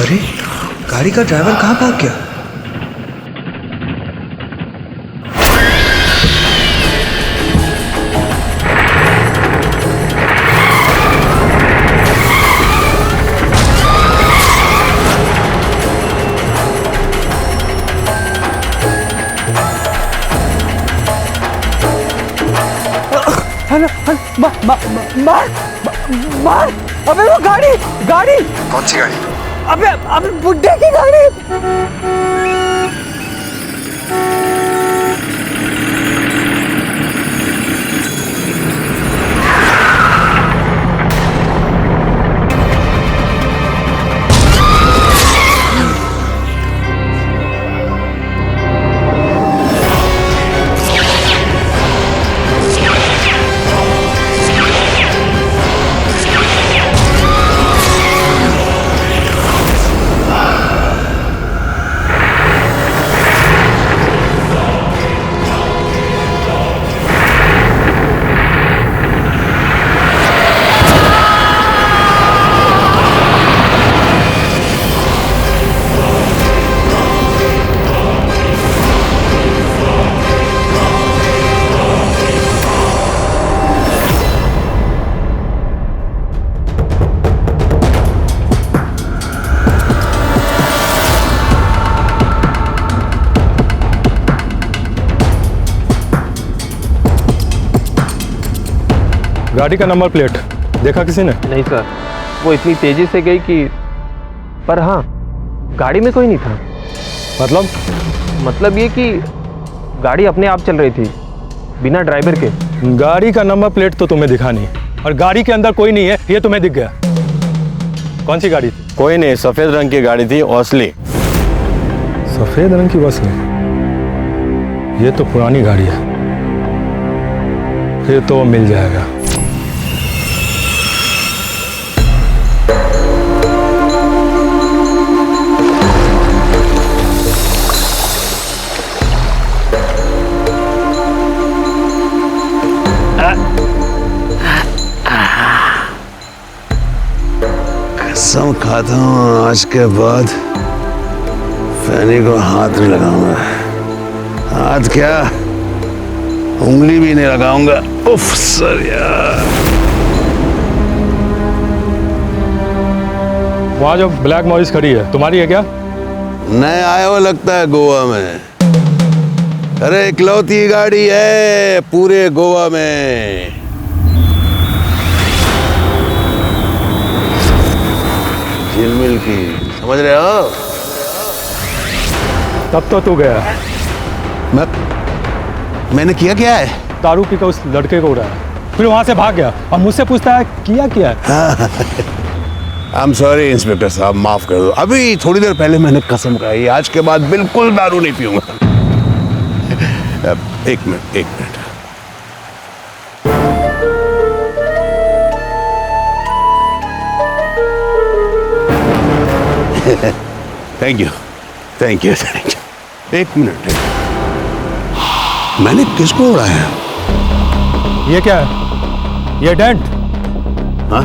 अरे गाड़ी का ड्राइवर कहाँ भाग गया? मार अबे वो गाड़ी कौन सी गाड़ी? अबे बुड्ढे की गाड़ी। गाड़ी का नंबर प्लेट देखा किसी ने? नहीं सर, वो इतनी तेजी से गई कि, पर हाँ गाड़ी में कोई नहीं था। मतलब ये कि गाड़ी अपने आप चल रही थी बिना ड्राइवर के। गाड़ी का नंबर प्लेट तो तुम्हें दिखा नहीं और गाड़ी के अंदर कोई नहीं है ये तुम्हें दिख गया। कौन सी गाड़ी थी? कोई नहीं, सफेद रंग की गाड़ी थी, ओसली। सफेद रंग की बस है? ये तो पुरानी गाड़ी है, फिर तो मिल जाएगा। कसम खाता हूँ आज के बाद फैनी को हाथ नहीं लगाऊंगा। हाथ क्या, उंगली भी नहीं लगाऊंगा। उफ सर यार। वहाँ जो ब्लैक मॉरिस खड़ी है तुम्हारी है क्या? नए आए हो लगता है गोवा में। अरे इकलौती गाड़ी है पूरे गोवा में। झिलमिल की, समझ रहे हो? तब तो तू गया। मैंने किया क्या है? दारू पी कर उस लड़के को उड़ाया, फिर वहां से भाग गया और मुझसे पूछता है किया क्या है? आई एम सॉरी इंस्पेक्टर साहब, माफ कर दो। अभी थोड़ी देर पहले मैंने कसम खाई आज के बाद बिल्कुल दारू नहीं पीऊंगा। एक मिनट। Thank you. एक मिनट। मैंने किसको उड़ाया? ये क्या है? ये डेंट? हाँ?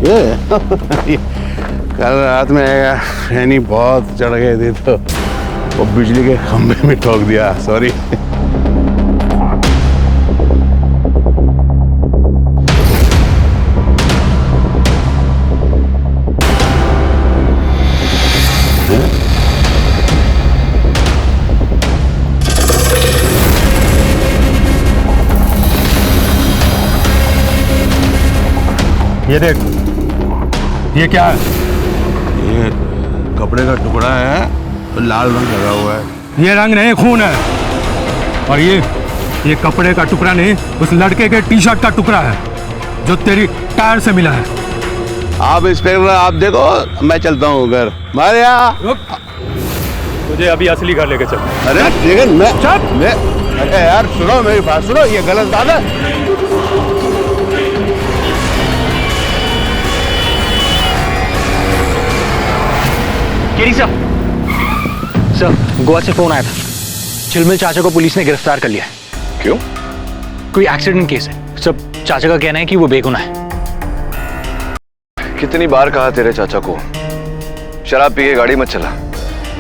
ये कल रात में फैनी बहुत चढ़ गए थे तो वो बिजली के खंभे में ठोक दिया। सॉरी। ये देख, ये क्या है? ये कपड़े का टुकड़ा है, लाल रंग लगा हुआ है। ये रंग नहीं, खून है। और ये कपड़े का टुकड़ा नहीं, उस लड़के के टी शर्ट का टुकड़ा है जो तेरी टायर से मिला है। आप इंस्पेक्टर आप देखो, मैं चलता हूँ घर। मारिया तुझे अभी असली घर लेके चल। अरे लेकिन मैं अरे यार सुनो मेरी बात सुनो, ये गलत बात है। केरी सर, गोवा से फोन आया था। झिलमिल चाचा को पुलिस ने गिरफ्तार कर लिया है। क्यों? कोई एक्सीडेंट केस है। सब चाचा का कहना है कि वो बेगुनाह है। कितनी बार कहा तेरे चाचा को शराब पी के गाड़ी मत चला,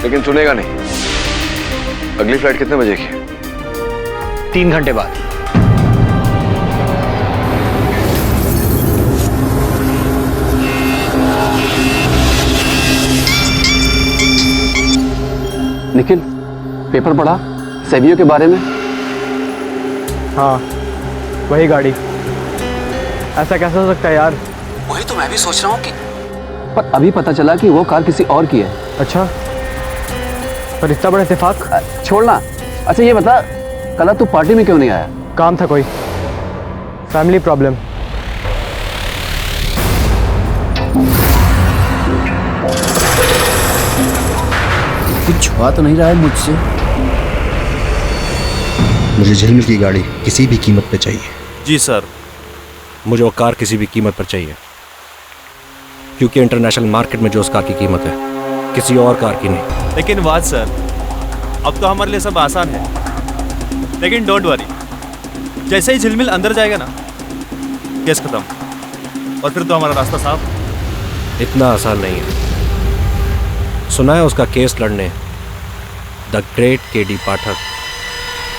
लेकिन सुनेगा नहीं। अगली फ्लाइट कितने बजे की है? 3 घंटे बाद। निखिल, पेपर पढ़ा सेवियो के बारे में? हाँ, वही गाड़ी। ऐसा कैसे हो सकता है यार? वही तो मैं भी सोच रहा हूँ कि पर अभी पता चला कि वो कार किसी और की है। अच्छा, पर इतना बड़ा इत्तेफाक? छोड़ना। अच्छा ये बता, कल तू पार्टी में क्यों नहीं आया? काम था कोई, फैमिली प्रॉब्लम। कुछ छुपा तो नहीं रहा है मुझसे? मुझे झिलमिल की गाड़ी किसी भी कीमत पे चाहिए। जी सर, मुझे वो कार किसी भी कीमत पर चाहिए, क्योंकि इंटरनेशनल मार्केट में जो उस कार की कीमत है किसी और कार की नहीं। लेकिन बात सर, अब तो हमारे लिए सब आसान है, लेकिन डोंट वरी, जैसे ही झिलमिल अंदर जाएगा ना, केस खत्म, और फिर तो हमारा रास्ता साफ। इतना आसान नहीं है। सुना है उसका केस लड़ने द ग्रेट केडी पाठक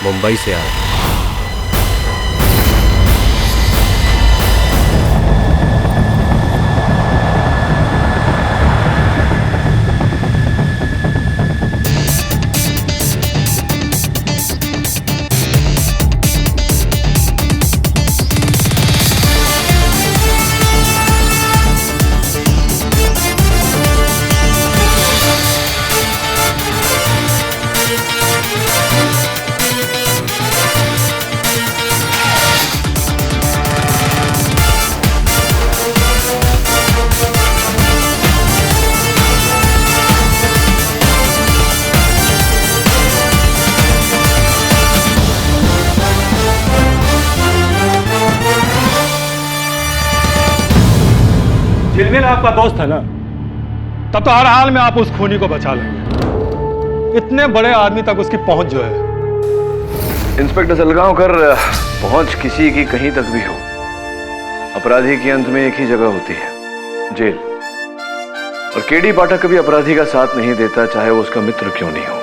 मुंबई से आया। झिलमिल आपका दोस्त है ना, तब तो हर हाल में आप उस खूनी को बचा लेंगे। इतने बड़े आदमी तक उसकी पहुंच जो है। इंस्पेक्टर सलगांवकर, पहुंच किसी की कहीं तक भी हो, अपराधी के अंत में एक ही जगह होती है, जेल। और केडी पाठक कभी अपराधी का साथ नहीं देता, चाहे वो उसका मित्र क्यों नहीं हो।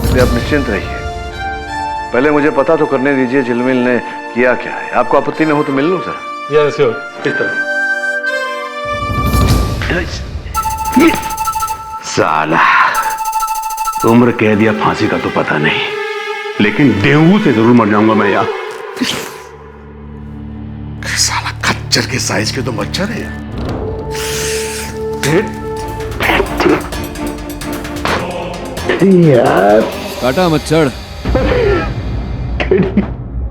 इसलिए आप निश्चिंत रहिए। पहले मुझे पता तो करने दीजिए झिलमिल ने किया क्या है। आपको आपत्ति न हो तो मिल लूं सर? यस श्योर, इस तरह। साला उम्र कह दिया, फांसी का तो पता नहीं, लेकिन डेंगू से जरूर मर जाऊंगा मैं यार। साला खच्चर के साइज के तो मच्छर है यार। काटा मच्छर।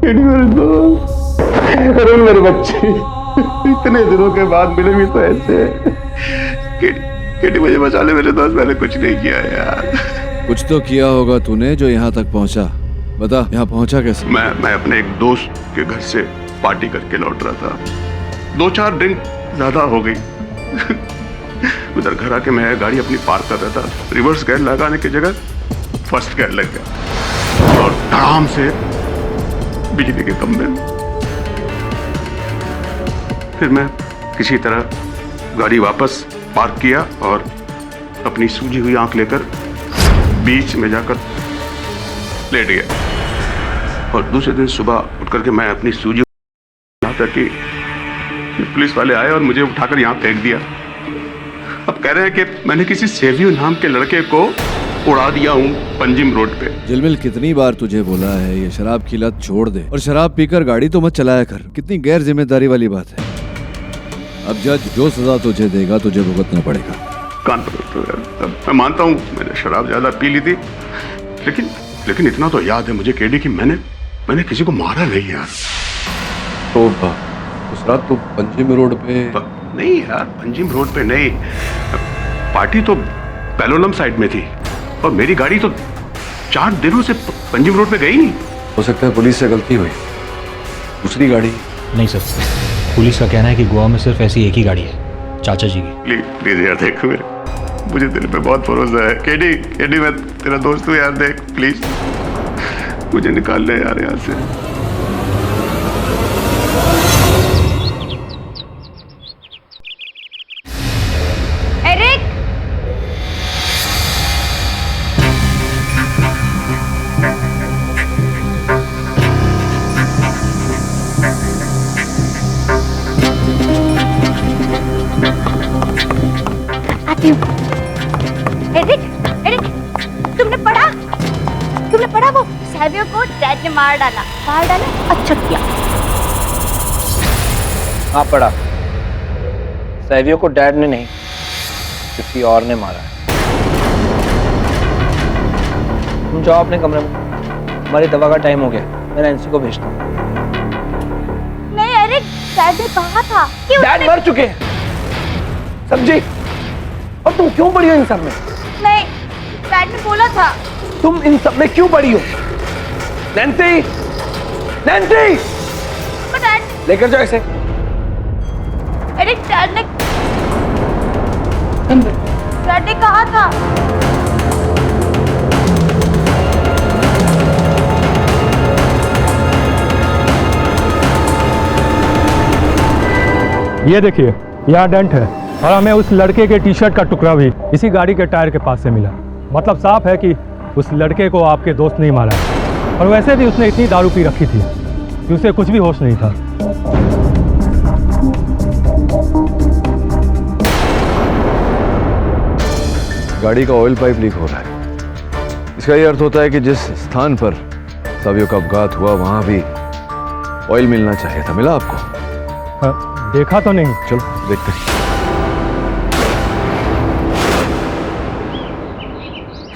मेरे दोस्त, अरे मेरे बच्चे, इतने दिनों के बाद मिले भी तो ऐसे। केडी मुझे बचा ले मेरे दोस्त, मैंने कुछ नहीं किया यार। कुछ तो किया होगा तूने जो यहाँ तक पहुँचा। बता, यहाँ पहुँचा कैसे? मैं अपने एक दोस्त के घर से पार्टी करके लौट रहा था। 2-4 ड्रिंक ज्यादा हो गई। उधर घर आके मैं गाड़ी अपनी पार्क कर रहा था, रिवर्स गियर लगाने की जगह फर्स्ट गियर लग गया और धड़ाम से बिजली के खंभे। फिर मैं किसी तरह गाड़ी वापस पार्क किया और अपनी सूजी हुई आंख लेकर बीच में जाकर लेट गया। और दूसरे दिन सुबह उठ करके मैं अपनी सूजी यहाँ तक कि पुलिस वाले आए और मुझे उठाकर यहाँ फेंक दिया। अब कह रहे हैं कि मैंने किसी सेवियो नाम के लड़के को उड़ा दिया हूँ पंजिम रोड पे। झिलमिल, कितनी बार तुझे बोला है ये शराब की लत छोड़ दे और शराब पीकर गाड़ी तो मत चलाया कर। कितनी गैर जिम्मेदारी वाली बात है। अब जज जो सजा तुझे देगा तुझे भुगतना पड़ेगा। कान पकड़। मैं मानता हूँ मैंने शराब ज्यादा पी ली थी, लेकिन इतना तो याद है मुझे केडी कि मैंने किसी को मारा नहीं यार। तो उस रात तो पंजिम रोड पे? नहीं यार, पंजिम रोड पे नहीं, पार्टी तो पेलोलम साइड में थी और मेरी गाड़ी तो 4 दिनों से पंजिम रोड पे गई नहीं। हो सकता है पुलिस से गलती हुई, दूसरी गाड़ी? नहीं सर, पुलिस का कहना है कि गोवा में सिर्फ ऐसी एक ही गाड़ी है, चाचा जी की। प्लीज यार देख, मुझे दिल पे बहुत भरोसा है। केडी मैं तेरा दोस्त हूँ यार, देख प्लीज मुझे निकाल ले यार यहाँ से। तुम्हें पड़ा वो सैवियो को डैड ने मार डाला? अच्छा किया। हाँ पड़ा। सैवियो को डैड ने नहीं, किसी और ने मारा है। तुम जाओ अपने कमरे में, हमारी दवा का टाइम हो गया। मैं नैन्सी को भेजता हूँ। नहीं अरे डैड ने कहा था कि डैड मर चुके हैं समझी, और तुम क्यों पड़ी हो इन सब में? नहीं, डैड ने बोला था। तुम इन सब में क्यों पड़ी हो? नैन्सी, नैन्सी, लेकर जाओ इसे। अरे डैड ने कहा था। ये देखिए, यहाँ डेंट है और हमें उस लड़के के टी शर्ट का टुकड़ा भी इसी गाड़ी के टायर के पास से मिला। मतलब साफ है कि उस लड़के को आपके दोस्त नहीं मारा है। और वैसे भी उसने इतनी दारू पी रखी थी कि उसे कुछ भी होश नहीं था। गाड़ी का ऑयल पाइप लीक हो रहा है। इसका यह अर्थ होता है कि जिस स्थान पर सैवियो का अपघात हुआ वहां भी ऑयल मिलना चाहिए था। मिला आपको? देखा तो नहीं। चलो देखते हैं।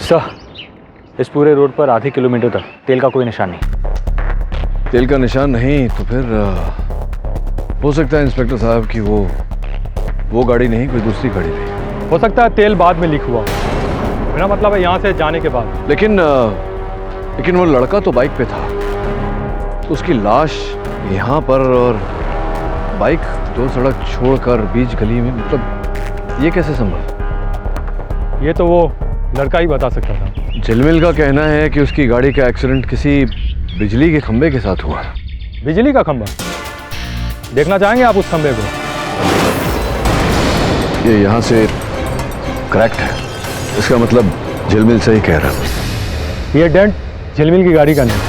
सर, इस पूरे रोड पर आधे किलोमीटर तक तेल का कोई निशान नहीं। तेल का निशान नहीं तो फिर हो सकता है इंस्पेक्टर साहब कि वो गाड़ी नहीं, कोई दूसरी गाड़ी थी। हो सकता है तेल बाद में लीक हुआ। मेरा मतलब है यहाँ से जाने के बाद। लेकिन वो लड़का तो बाइक पे था, तो उसकी लाश यहाँ पर और बाइक दो सड़क छोड़कर बीच गली में, मतलब ये कैसे संभव? ये तो वो लड़का ही बता सकता था। झिलमिल का कहना है कि उसकी गाड़ी का एक्सीडेंट किसी बिजली के खंबे के साथ हुआ। बिजली का खंबा? देखना चाहेंगे आप उस खंबे को? ये यहाँ से करेक्ट है। इसका मतलब झिलमिल सही कह रहा है। ये डेंट झिलमिल की गाड़ी का नहीं,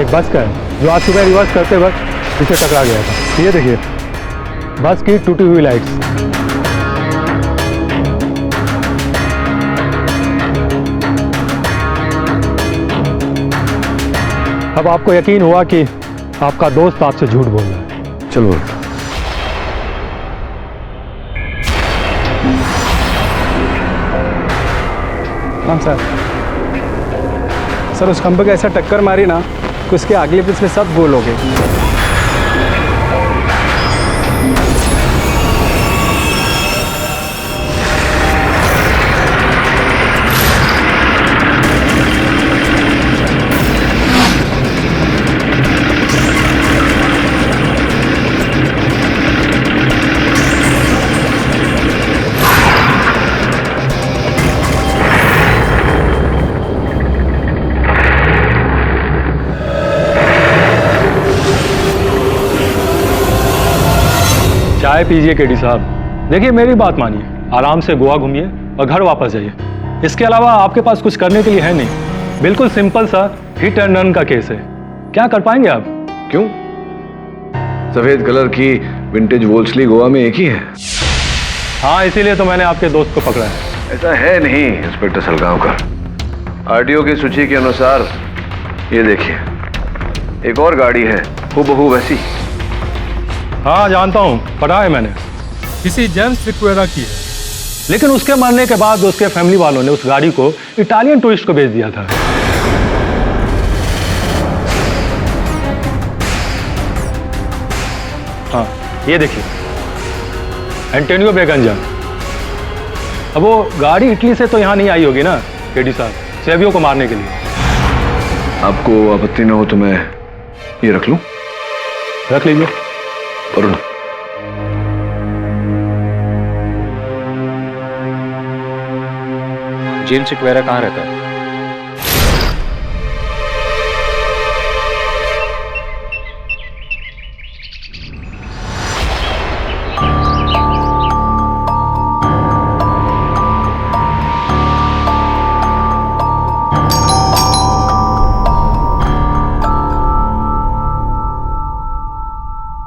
एक बस का है जो आज सुबह रिवर्स करते वक्त इसे टकरा गया था। ये देखिए, बस की टूटी हुई लाइट्स। अब आपको यकीन हुआ कि आपका दोस्त आपसे झूठ बोल रहा है। चलो हाँ सर, उस खंबे को ऐसा टक्कर मारी ना कि उसके अगले पिछले सब गोल हो गए। चाय पीजिए केडी साहब। देखिए मेरी बात मानिए, आराम से गोवा घूमिए और घर वापस जाइए। इसके अलावा आपके पास कुछ करने के लिए है नहीं। बिल्कुल सिंपल सा हिट एंड रन का केस है। क्या कर पाएंगे आप? क्यों? सफेद कलर की विंटेज वोल्सली गोवा में एक ही है। हाँ, इसीलिए तो मैंने आपके दोस्त को पकड़ा है। ऐसा है नहीं इंस्पेक्टर सलगांवकर। आरटीओ की सूची के अनुसार ये देखिए, एक और गाड़ी है हूबहू वैसी। हाँ जानता हूँ, पढ़ा है मैंने। किसी जेम्स सिक्वेरा की है। लेकिन उसके मरने के बाद उसके फैमिली वालों ने उस गाड़ी को इटालियन टूरिस्ट को बेच दिया था। हाँ ये देखिए, एंटोनियो बेगंजा। अब वो गाड़ी इटली से तो यहाँ नहीं आई होगी ना केडी साहब, सैवियो को मारने के लिए। आपको आपत्ति न हो तो मैं ये रख लूं? रख लीजिए। अरुण, जेम्स सिक्वेरा कहाँ रहता है?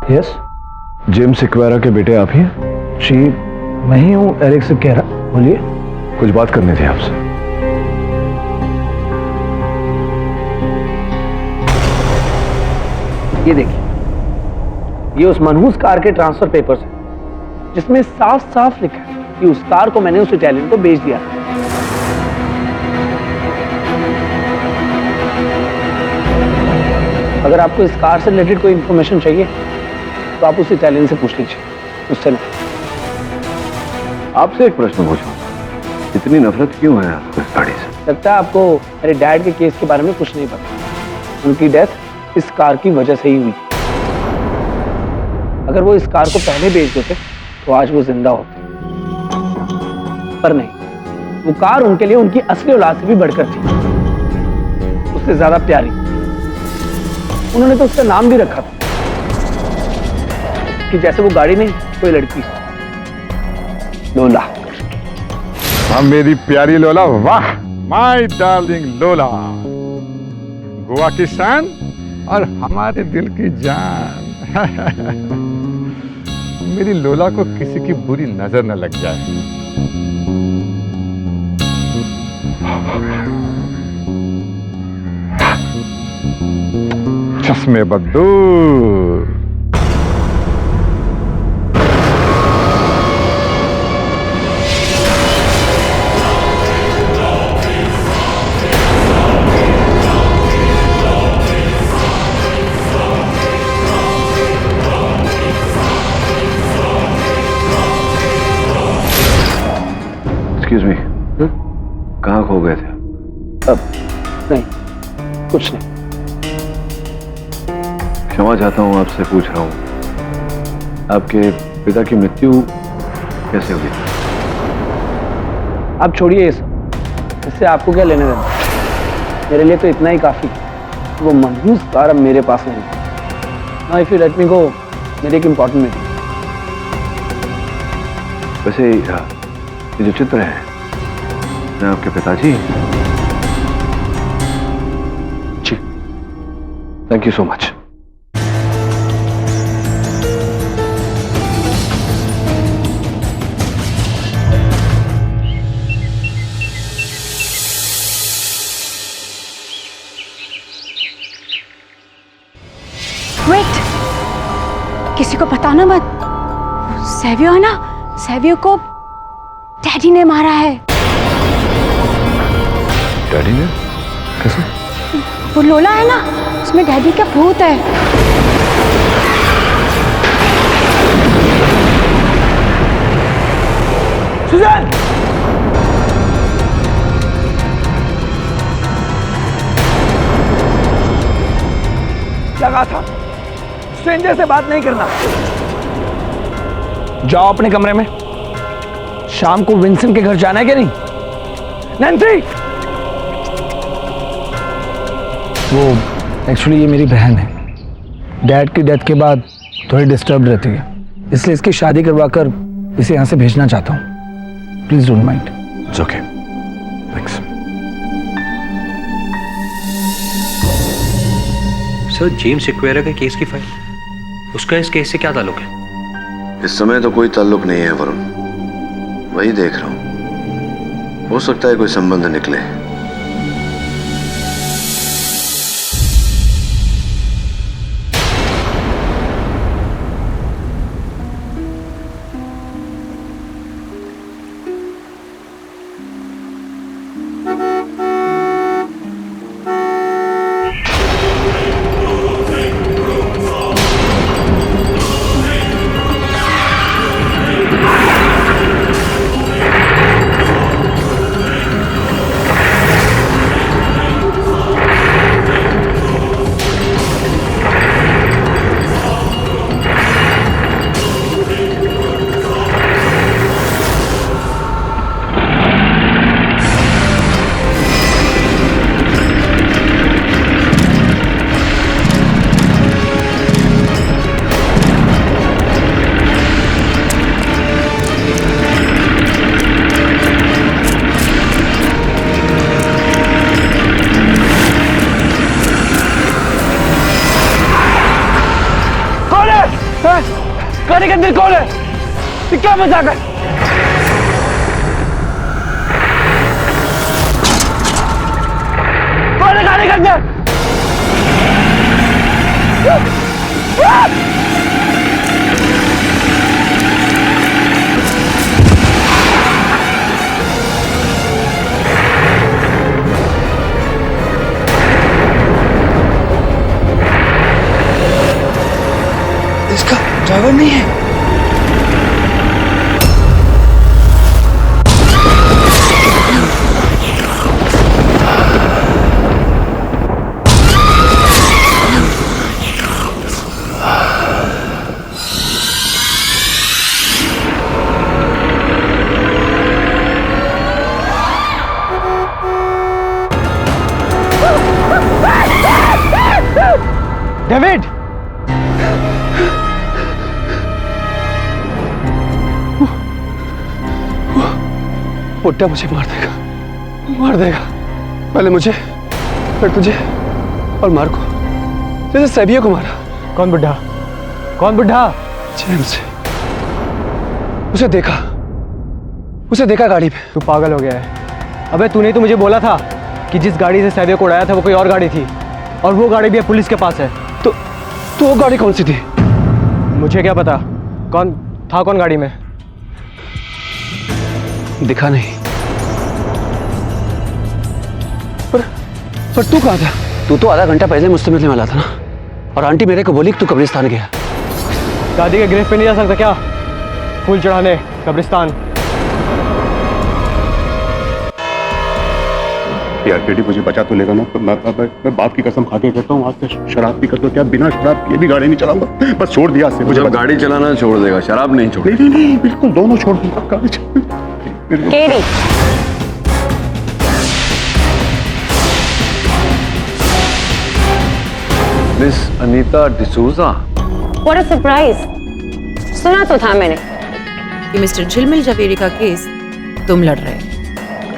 यस, जेम्स सिक्वेरा के बेटे आप ही हैं? जी मैं ही हूँ, एरिक सिक्वेरा। बोलिए। कुछ बात करनी थी आपसे। ये देखिए, ये उस मनहूस कार के ट्रांसफर पेपर्स हैं, जिसमें साफ साफ लिखा है कि उस कार को मैंने उस इटालियन को बेच दिया। अगर आपको इस कार से रिलेटेड कोई इंफॉर्मेशन चाहिए तो आप उस इटालियन से पूछ लीजिए, उससे नहीं। आपसे एक प्रश्न पूछूं, इतनी नफरत क्यों है आपको इस गाड़ी से? लगता है आपको मेरे डैड के केस के बारे में कुछ नहीं पता। उनकी डेथ इस कार की वजह से ही हुई। अगर वो इस कार को पहले बेच देते तो आज वो जिंदा होते, पर नहीं, वो कार उनके लिए उनकी असली औलाद से भी बढ़कर थी, उससे ज्यादा प्यारी। उन्होंने तो उसका नाम भी रखा था कि जैसे वो गाड़ी नहीं, कोई लड़की, लोला। हाँ मेरी प्यारी लोला, वाह, माय डार्लिंग लोला, गोवा की शान और हमारे दिल की जान। मेरी लोला को किसी की बुरी नजर न लग जाए। चश्मे बदूर। एक्सक्यूज मी, कहाँ खो गए थे? अब नहीं, कुछ नहीं। क्षमा चाहता हूँ, आपसे पूछ रहा हूँ, आपके पिता की मृत्यु कैसे हुई? आप छोड़िए ये सब, इससे आपको क्या लेने देना? मेरे लिए तो इतना ही काफी। वो मनहूस कार अब मेरे पास नहीं। Now if you let me go, मेरी एक इंपॉर्टेंट मीटिंग। वैसे ये जो चित्र है, मैं आपके पिताजी? जी, thank you so much. Wait, किसी को बताना मत। सेवियो है ना, सेवियो को डैडी ने मारा है। डैडी ने? कैसे? वो लोला है ना, उसमें डैडी का भूत है। सुजैन! क्या कहा था? स्ट्रेंजर से बात नहीं करना। जाओ अपने कमरे में। शाम को विंसेंट के घर जाना है क्या नहीं? नैन्सी! वो एक्चुअली ये मेरी बहन है। डैड की डेथ के बाद थोड़ी डिस्टर्ब रहती है, इसलिए इसकी शादी करवाकर इसे यहाँ से भेजना चाहता हूँ। Please don't mind. It's okay, thanks. Sir, James एक्वेरा का केस की फाइल, उसका इस केस से क्या ताल्लुक है? इस समय तो कोई ताल्लुक नहीं है वरुण, वही देख रहा हूं। हो सकता है कोई संबंध निकले। गाड़ी के अंदर कौन है? ये क्या मजाक है? कौन है गाड़ी के अंदर? इसका ड्राइवर नहीं है। डेविड, बुड्ढा मुझे मार देगा, मार देगा। पहले मुझे, फिर तुझे और मार्को, जैसे सैवियो को मारा। कौन बुड्ढा? कौन बुड्ढा? जेम्स, उसे देखा गाड़ी पे। तू पागल हो गया है। अबे तूने तो मुझे बोला था कि जिस गाड़ी से सैवियो को उड़ाया था वो कोई और गाड़ी थी, और वो गाड़ी भी अब पुलिस के पास है। तो वो गाड़ी कौन सी थी? मुझे क्या पता कौन था, कौन गाड़ी में। दिखा नहीं। पर तू कहाँ था? तू तो आधा घंटा पहले मुझसे मिलने वाला था ना, और आंटी मेरे को बोली कि तू कब्रिस्तान गया। दादी के गिरफ्त पे नहीं जा सकता क्या? फूल चढ़ाने कब्रिस्तान। यार केडी, मुझे बचा तो लेगा ना? तो मैं बाप की कसम खा के कहता हूँ, आज से शराब पीकर तो क्या, बिना शराब पिए भी गाड़ी नहीं चलाऊंगा। बस छोड़ दिया से मुझे। गाड़ी चलाना छोड़ देगा, शराब नहीं छोड़। नहीं, बिल्कुल दोनों छोड़ दूंगा। गाड़ी KD, miss Anita D'Souza. What a surprise. सुना तो था मैंने कि मिस्टर झिलमिल जवेरी का केस तुम लड़ रहे हो,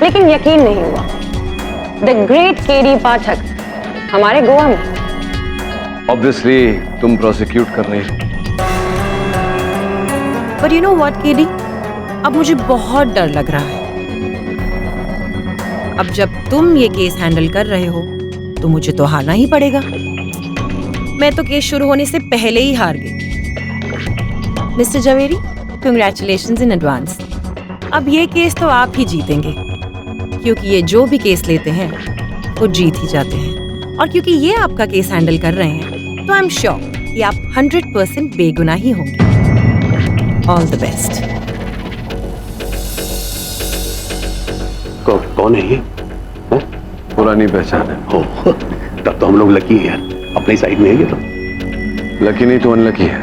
लेकिन यकीन नहीं हुआ। द ग्रेट केडी पाठक हमारे गोवा में। ऑब्वियसली तुम प्रोसिक्यूट कर रही हो। पर यू नो व्हाट केडी, अब मुझे बहुत डर लग रहा है। अब जब तुम ये केस हैंडल कर रहे हो तो मुझे तो हारना ही पड़ेगा। मैं तो केस शुरू होने से पहले ही हार गई। Mister Javeri, congratulations in advance. अब ये केस तो आप ही जीतेंगे, क्योंकि ये जो भी केस लेते हैं वो जीत ही जाते हैं। और क्योंकि ये आपका केस हैंडल कर रहे हैं तो आई एम श्योर कि आप 100% बेगुनाह ही होंगे। All the best. कौन है ये? पुरानी पहचान है। हो, तब तो हम लोग लकी हैं, अपनी साइड में है ये तो। लकी नहीं तो अनलकी है।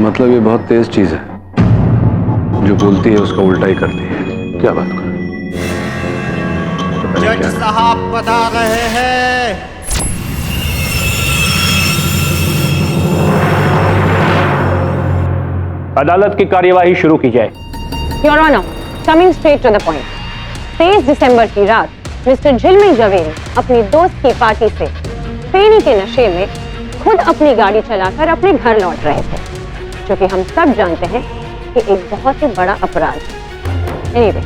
मतलब ये बहुत तेज चीज है, जो बोलती है उसका उल्टा ही करती है। क्या बात कर? जज साहब बता रहे हैं। अदालत की कार्यवाही शुरू की जाए। Your honour, coming straight to the point. 23 दिसंबर की रात मिस्टर झिलमिल जवेरी अपनी दोस्त की पार्टी से फेनी के नशे में खुद अपनी गाड़ी चलाकर अपने घर लौट रहे थे, जो कि हम सब जानते हैं कि एक बहुत ही बड़ा अपराध है। एनीवे,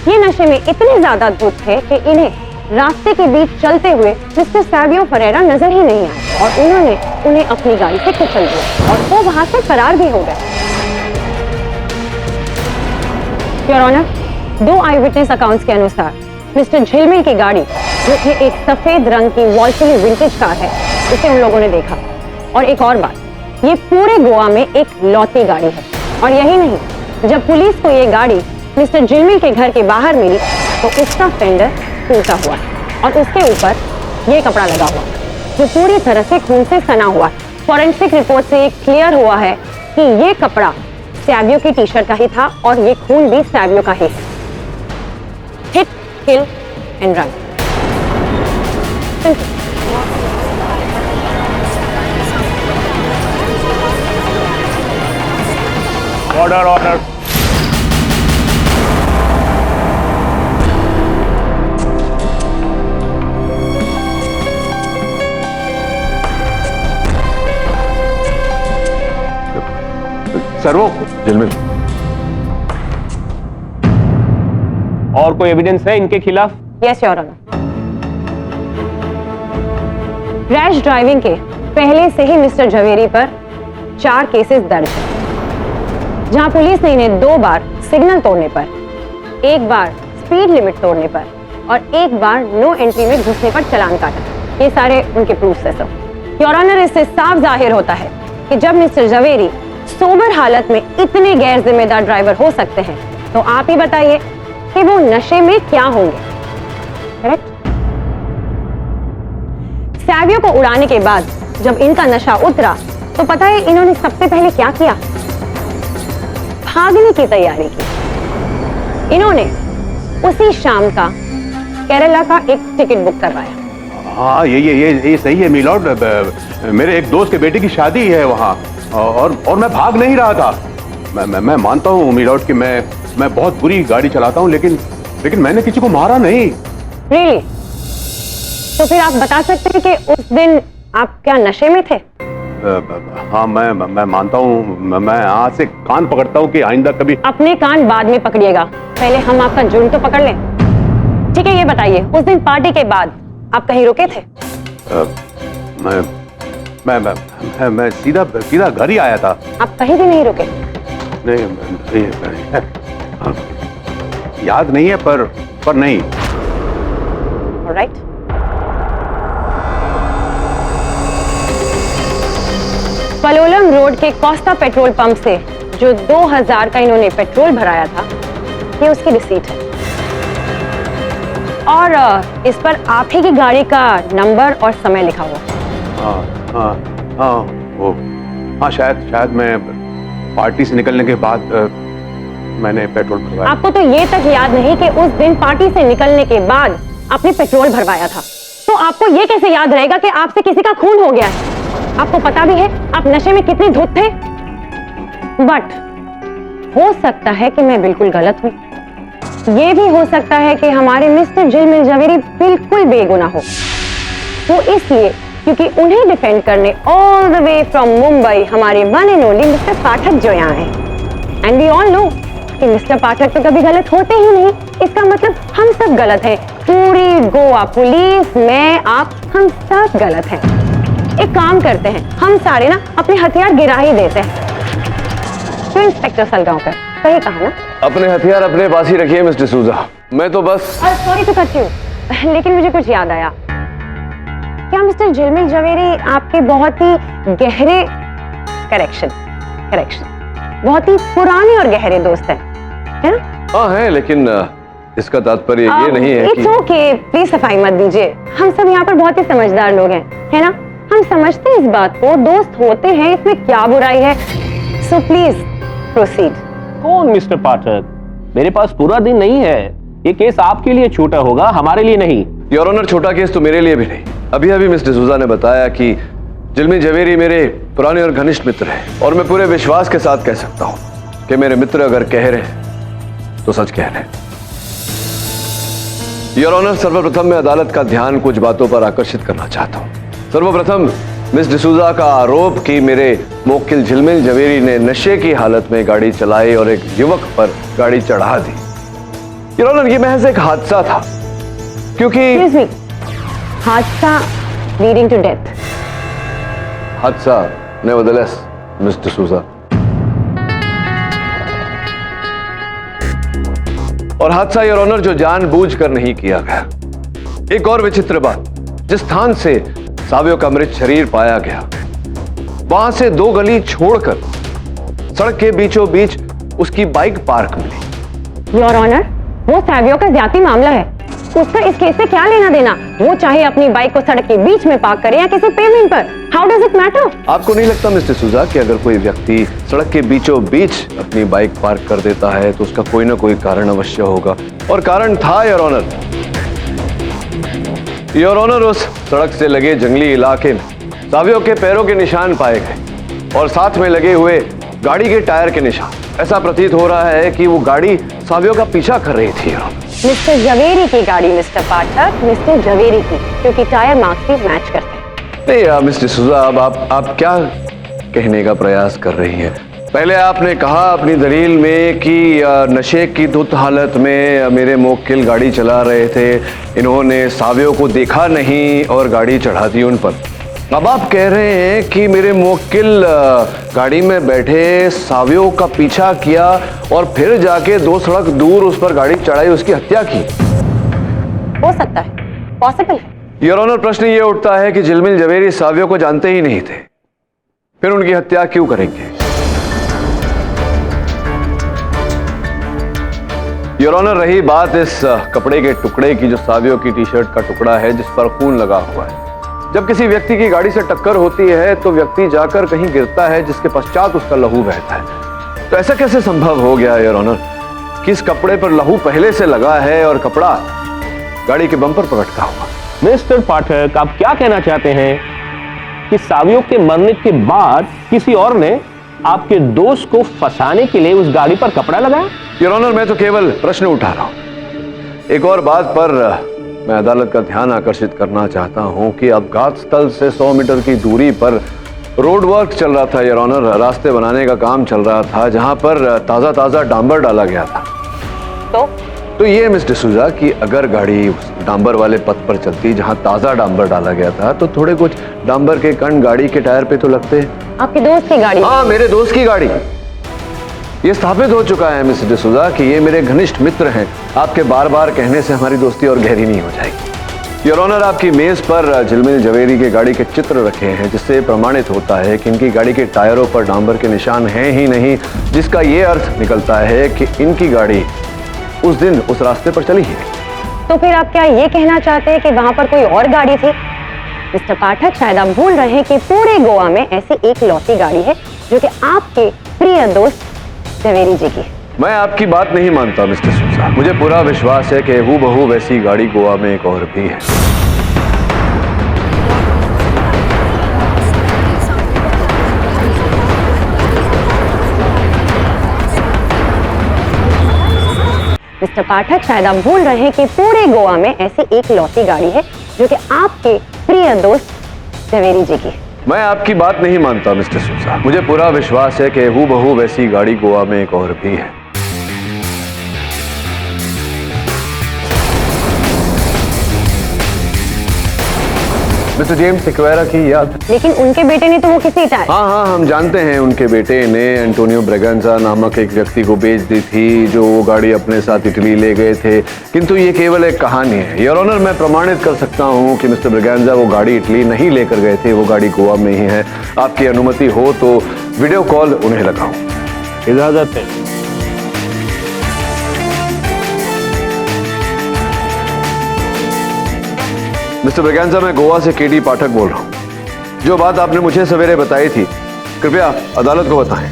ये नशे में इतने ज्यादा धुत थे कि इन्हें रास्ते के बीच चलते हुए मिस्टर सैवियो फरेरा नजर ही नहीं आए, और उन्होंने उन्हें अपनी गाड़ी से कुचल दिया और वो वहां से फरार भी हो गए। Your honour, 2 eyewitness accounts के अनुसार मिस्टर झिलमिल की गाड़ी, जो कि एक सफेद रंग की वॉल्सली विंटेज कार है, उसे उन लोगों ने देखा। और एक और बात, ये पूरे गोवा में एक लौती गाड़ी है। और यही नहीं, जब पुलिस को ये गाड़ी मिस्टर झिलमिल के घर के बाहर मिली तो उसका फेंडर टूटा हुआ और उसके ऊपर ये कपड़ा लगा हुआ, जो पूरी तरह से खून से सना हुआ। फॉरेंसिक रिपोर्ट से ये क्लियर हुआ है कि ये कपड़ा सैवियो की टी शर्ट का ही था, और ये खून भी सैवियो का ही है। Hit, kill and run. Order order. Sir वो झिलमिल, और कोई एविडेंस है इनके खिलाफ? Yes your honour. Rash driving के पहले से ही मिस्टर झवेरी पर 4 केसेस दर्ज हैं, जहां पुलिस ने इन्हें 2 बार सिग्नल तोड़ने पर, 1 बार स्पीड लिमिट तोड़ने पर और 1 बार नो एंट्री में घुसने पर चालान काटा। ये सारे उनके प्रूफ है सब। योर ऑनर, इससे साफ जाहिर होता है कि जब मिस्टर झवेरी सोबर हालत में इतने गैर जिम्मेदार ड्राइवर हो सकते हैं, तो आप ही बताइए कि वो नशे में क्या होंगे। करेक्ट? सैवियो को उड़ाने के बाद जब इनका नशा उतरा तो पता है इन्होंने सबसे पहले क्या किया? भागने की तैयारी की। इन्होंने उसी शाम का केरला का एक टिकट बुक करवाया। हाँ, ये सही है मिलॉर्ड। मेरे एक दोस्त के बेटे की शादी है वहाँ, और मैं भाग नहीं रहा था। मैं मानता हूँ मिलॉर्ड कि मैं बहुत बुरी गाड़ी चलाता हूँ, लेकिन मैंने किसी को मारा नहीं। Really? तो फिर आप बता सकते हैं कि उस दिन आप क्या नशे में थे? हाँ, मैं मानता हूँ। मैं आज से कान पकड़ता हूँ कि आइंदा कभी। अपने कान बाद में पकड़िएगा, पहले हम आपका जुर्म तो पकड़ लें। ठीक है, ये बताइए उस दिन पार्टी के बाद आप कहीं रुके थे? मैं सीधा घर ही आया था। आप कहीं भी नहीं रुके? नहीं, याद नहीं है, पर नहीं। Alright. पलोलम रोड के कोस्टा पेट्रोल पंप से जो 2000 का इन्होंने पेट्रोल भराया था, ये उसकी रिसीट है। और इस पर आप ही की गाड़ी का नंबर और समय लिखा हुआ। हाँ, शायद मैं पार्टी से निकलने के बाद मैंने पेट्रोल भरवाया। आपको तो ये तक याद नहीं कि उस दिन पार्टी से निकलने के बाद आपने पेट्रोल भरवाया था, तो आपको ये कैसे याद रहेगा कि आपसे किसी का खून हो गया है? आपको पता भी है आप नशे में कितने धुत थे। बट हो सकता है कि मैं बिल्कुल गलत हूं। ये भी हो सकता है कि हमारे मिस्टर झिलमिल झवेरी बिल्कुल बेगुनाह हो। वो इसलिए क्योंकि उन्हें डिफेंड करने all the way from Mumbai हमारे वन एंड ओनली मिस्टर पाठक जो यहाँ हैं। एंड वी ऑल नो कि मिस्टर पाठक तो कभी गलत होते ही नहीं। इसका मतलब हम सब गलत हैं। पूरी गोवा पुलिस, मैं, आप, हम सब गलत हैं। एक काम करते हैं, हम सारे ना अपने हथियार गिरा ही देते हैं। तो इंस्पेक्टर सलगांवकर, सही कहा ना? अपने हथियार अपने पास ही रखिए मिस्टर सूजा। मैं तो बस सॉरी टू कट यू, लेकिन मुझे कुछ याद आया। क्या मिस्टर झिलमिल झवेरी आपके बहुत ही गहरे करेक्शन बहुत ही पुराने और गहरे दोस्त हैं, है ना? हाँ है, लेकिन इसका तात्पर्य ये नहीं है कि इट्स ओके, प्लीज सफाई मत दीजिए। हम सब यहाँ पर बहुत ही समझदार लोग हैं, है ना? हम समझते हैं इस बात को, दोस्त होते हैं, इसमें क्या बुराई है। So please proceed. कौन मिस्टर पाठक? मेरे पास पूरा दिन नहीं है। ये केस आपके लिए छोटा होगा, हमारे लिए नहीं। योर ऑनर, छोटा केस तो मेरे लिए भी नहीं। अभी मिस्टर सूजा ने बताया कि झिलमिल झवेरी मेरे पुराने और घनिष्ठ मित्र हैं, और मैं पूरे विश्वास के साथ कह सकता हूं कि मेरे मित्र अगर कह रहे हैं तो सच कह रहे हैं। योर ऑनर, सर्वप्रथम मैं अदालत का ध्यान कुछ बातों पर आकर्षित करना चाहता हूं। सर्वप्रथम मिस डिसूजा का आरोप कि मेरे मोक्किल झिलमिल झवेरी ने नशे की हालत में गाड़ी चलाई और एक युवक पर गाड़ी चढ़ा दी। योर ऑनर, ये महज एक हादसा था, क्योंकि हादसा लीडिंग टू डेथ। हादसा नेवरदलेस मिस डिसूजा। और हादसा योर ऑनर जो जानबूझकर नहीं किया गया। एक और विचित्र बात, जिस स्थान से सावियो का मृत शरीर पाया गया, वहां से 2 गली छोड़कर सड़क के बीचों बीच उसकी बाइक पार्क मिली। योर ऑनर, वो सावियो का ज्यादा मामला है, उसका इस केस से क्या लेना देना? वो चाहे अपनी बाइक को सड़क के बीच में पार्क करे या किसी पेमेंट पर, हाउ डज इट मैटर? आपको नहीं लगता मिस्टर सूजा कि अगर कोई व्यक्ति सड़क के बीचों बीच अपनी बाइक पार्क कर देता है तो उसका कोई ना कोई कारण अवश्य होगा? और कारण था योर ऑनर। योर ऑनर, उस सड़क से लगे जंगली इलाके में सावियो के पैरों के निशान पाए गए और साथ में लगे हुए गाड़ी के टायर के निशान। ऐसा प्रतीत हो रहा है कि वो गाड़ी सावियो का पीछा कर रही थी। मिस्टर झवेरी की गाड़ी मिस्टर पाठक, मिस्टर झवेरी की, क्योंकि टायर मार्क्स भी मैच करते हैं। नहीं मिस्टर सूजा, अब आप क्या कहने का प्रयास कर रही हैं? पहले आपने कहा अपनी दलील में कि नशे की धुत हालत में मेरे मोक्किल गाड़ी चला रहे थे, इन्होंने सावियो को देखा नहीं और गाड़ी चढ़ा दी उन पर। अब आप कह रहे हैं कि मेरे मुवक्किल गाड़ी में बैठे सावियों का पीछा किया और फिर जाके 2 सड़क दूर उस पर गाड़ी चढ़ाई, उसकी हत्या की। हो सकता है, पॉसिबल है। योर ऑनर, प्रश्न ये उठता है कि झिलमिल जवेरी सावियों को जानते ही नहीं थे, फिर उनकी हत्या क्यों करेंगे? योर ऑनर, रही बात इस कपड़े के टुकड़े की जो सावियों की टी शर्ट का टुकड़ा है जिस पर खून लगा हुआ है, जब किसी व्यक्ति की गाड़ी से टक्कर होती है तो व्यक्ति जाकर कहीं गिरता है जिसके पश्चात उसका लहू बहता है। तो ऐसा कैसे संभव हो गया योर ऑनर कि इस कपड़े पर लहू पहले से लगा है और कपड़ा गाड़ी के बम्पर पर लटका हुआ? मिस्टर पाठक, आप क्या कहना चाहते हैं कि सावियों के मरने के बाद किसी और ने आपके दोस्त को फंसाने के लिए उस गाड़ी पर कपड़ा लगाया? योर ऑनर, मैं तो केवल प्रश्न उठा रहा हूं। एक और बात पर मैं अदालत का ध्यान आकर्षित करना चाहता हूं कि अपघात स्थल से 100 मीटर की दूरी पर रोड वर्क चल रहा था योर ऑनर, रास्ते बनाने का काम चल रहा था जहां पर ताजा ताजा डांबर डाला गया था। तो ये मिस डिसूजा कि अगर गाड़ी उस डांबर वाले पथ पर चलती जहां ताजा डांबर डाला गया था तो थोड़े कुछ डांबर के कण गाड़ी के टायर पे तो लगते। आपके दोस्त की गाड़ी? हाँ, मेरे दोस्त की गाड़ी। ये स्थापित हो चुका है मिस डिसूजा कि ये मेरे घनिष्ठ मित्र हैं। आपके बार बार कहने से हमारी दोस्ती और गहरी नहीं हो जाएगी। योर ऑनर, आपकी मेज पर झिलमिल जवेरी की गाड़ी के चित्र रखे हैं जिससे प्रमाणित होता है कि इनकी गाड़ी के टायरों पर डांबर के निशान हैं ही नहीं, जिसका ये अर्थ निकलता है कि इनकी गाड़ी उस दिन उस रास्ते पर चली ही नहीं। तो फिर आप क्या ये कहना चाहते हैं कि वहां पर कोई और गाड़ी थी? मिस्टर पाठक, शायद आप भूल रहे हैं कि पूरे गोवा में ऐसी एक लौती गाड़ी है जो कि आपके प्रिय दोस्त जवेरी जी की। मैं आपकी बात नहीं मानता मिस्टर सूजा। मुझे पूरा विश्वास है कि हूबहू वैसी गाड़ी गोवा में एक और भी है। मिस्टर पाठक, शायद आप भूल रहे हैं कि पूरे गोवा में ऐसी एक लौती गाड़ी है जो कि आपके प्रिय दोस्त जवेरी जी की। मैं आपकी बात नहीं मानता मिस्टर सूजा। मुझे पूरा विश्वास है कि हूबहू वैसी गाड़ी गोवा में एक और भी है। मिस्टर जेम्स सिक्वेरा की याद? लेकिन उनके बेटे ने तो वो किसी टायर। हाँ, हम जानते हैं उनके बेटे ने एंटोनियो ब्रेगेंजा नामक एक व्यक्ति को बेच दी थी जो वो गाड़ी अपने साथ इटली ले गए थे, किंतु ये केवल एक कहानी है। योर ऑनर, मैं प्रमाणित कर सकता हूँ कि मिस्टर ब्रेगेंजा वो गाड़ी इटली नहीं लेकर गए थे, वो गाड़ी गोवा में ही है। आपकी अनुमति हो तो वीडियो कॉल उन्हें लगाऊं। इजाजत है। मिस्टर ब्रेगेंजा, मैं गोवा से केडी पाठक बोल रहा हूँ। जो बात आपने मुझे सवेरे बताई थी, कृपया अदालत को बताएं।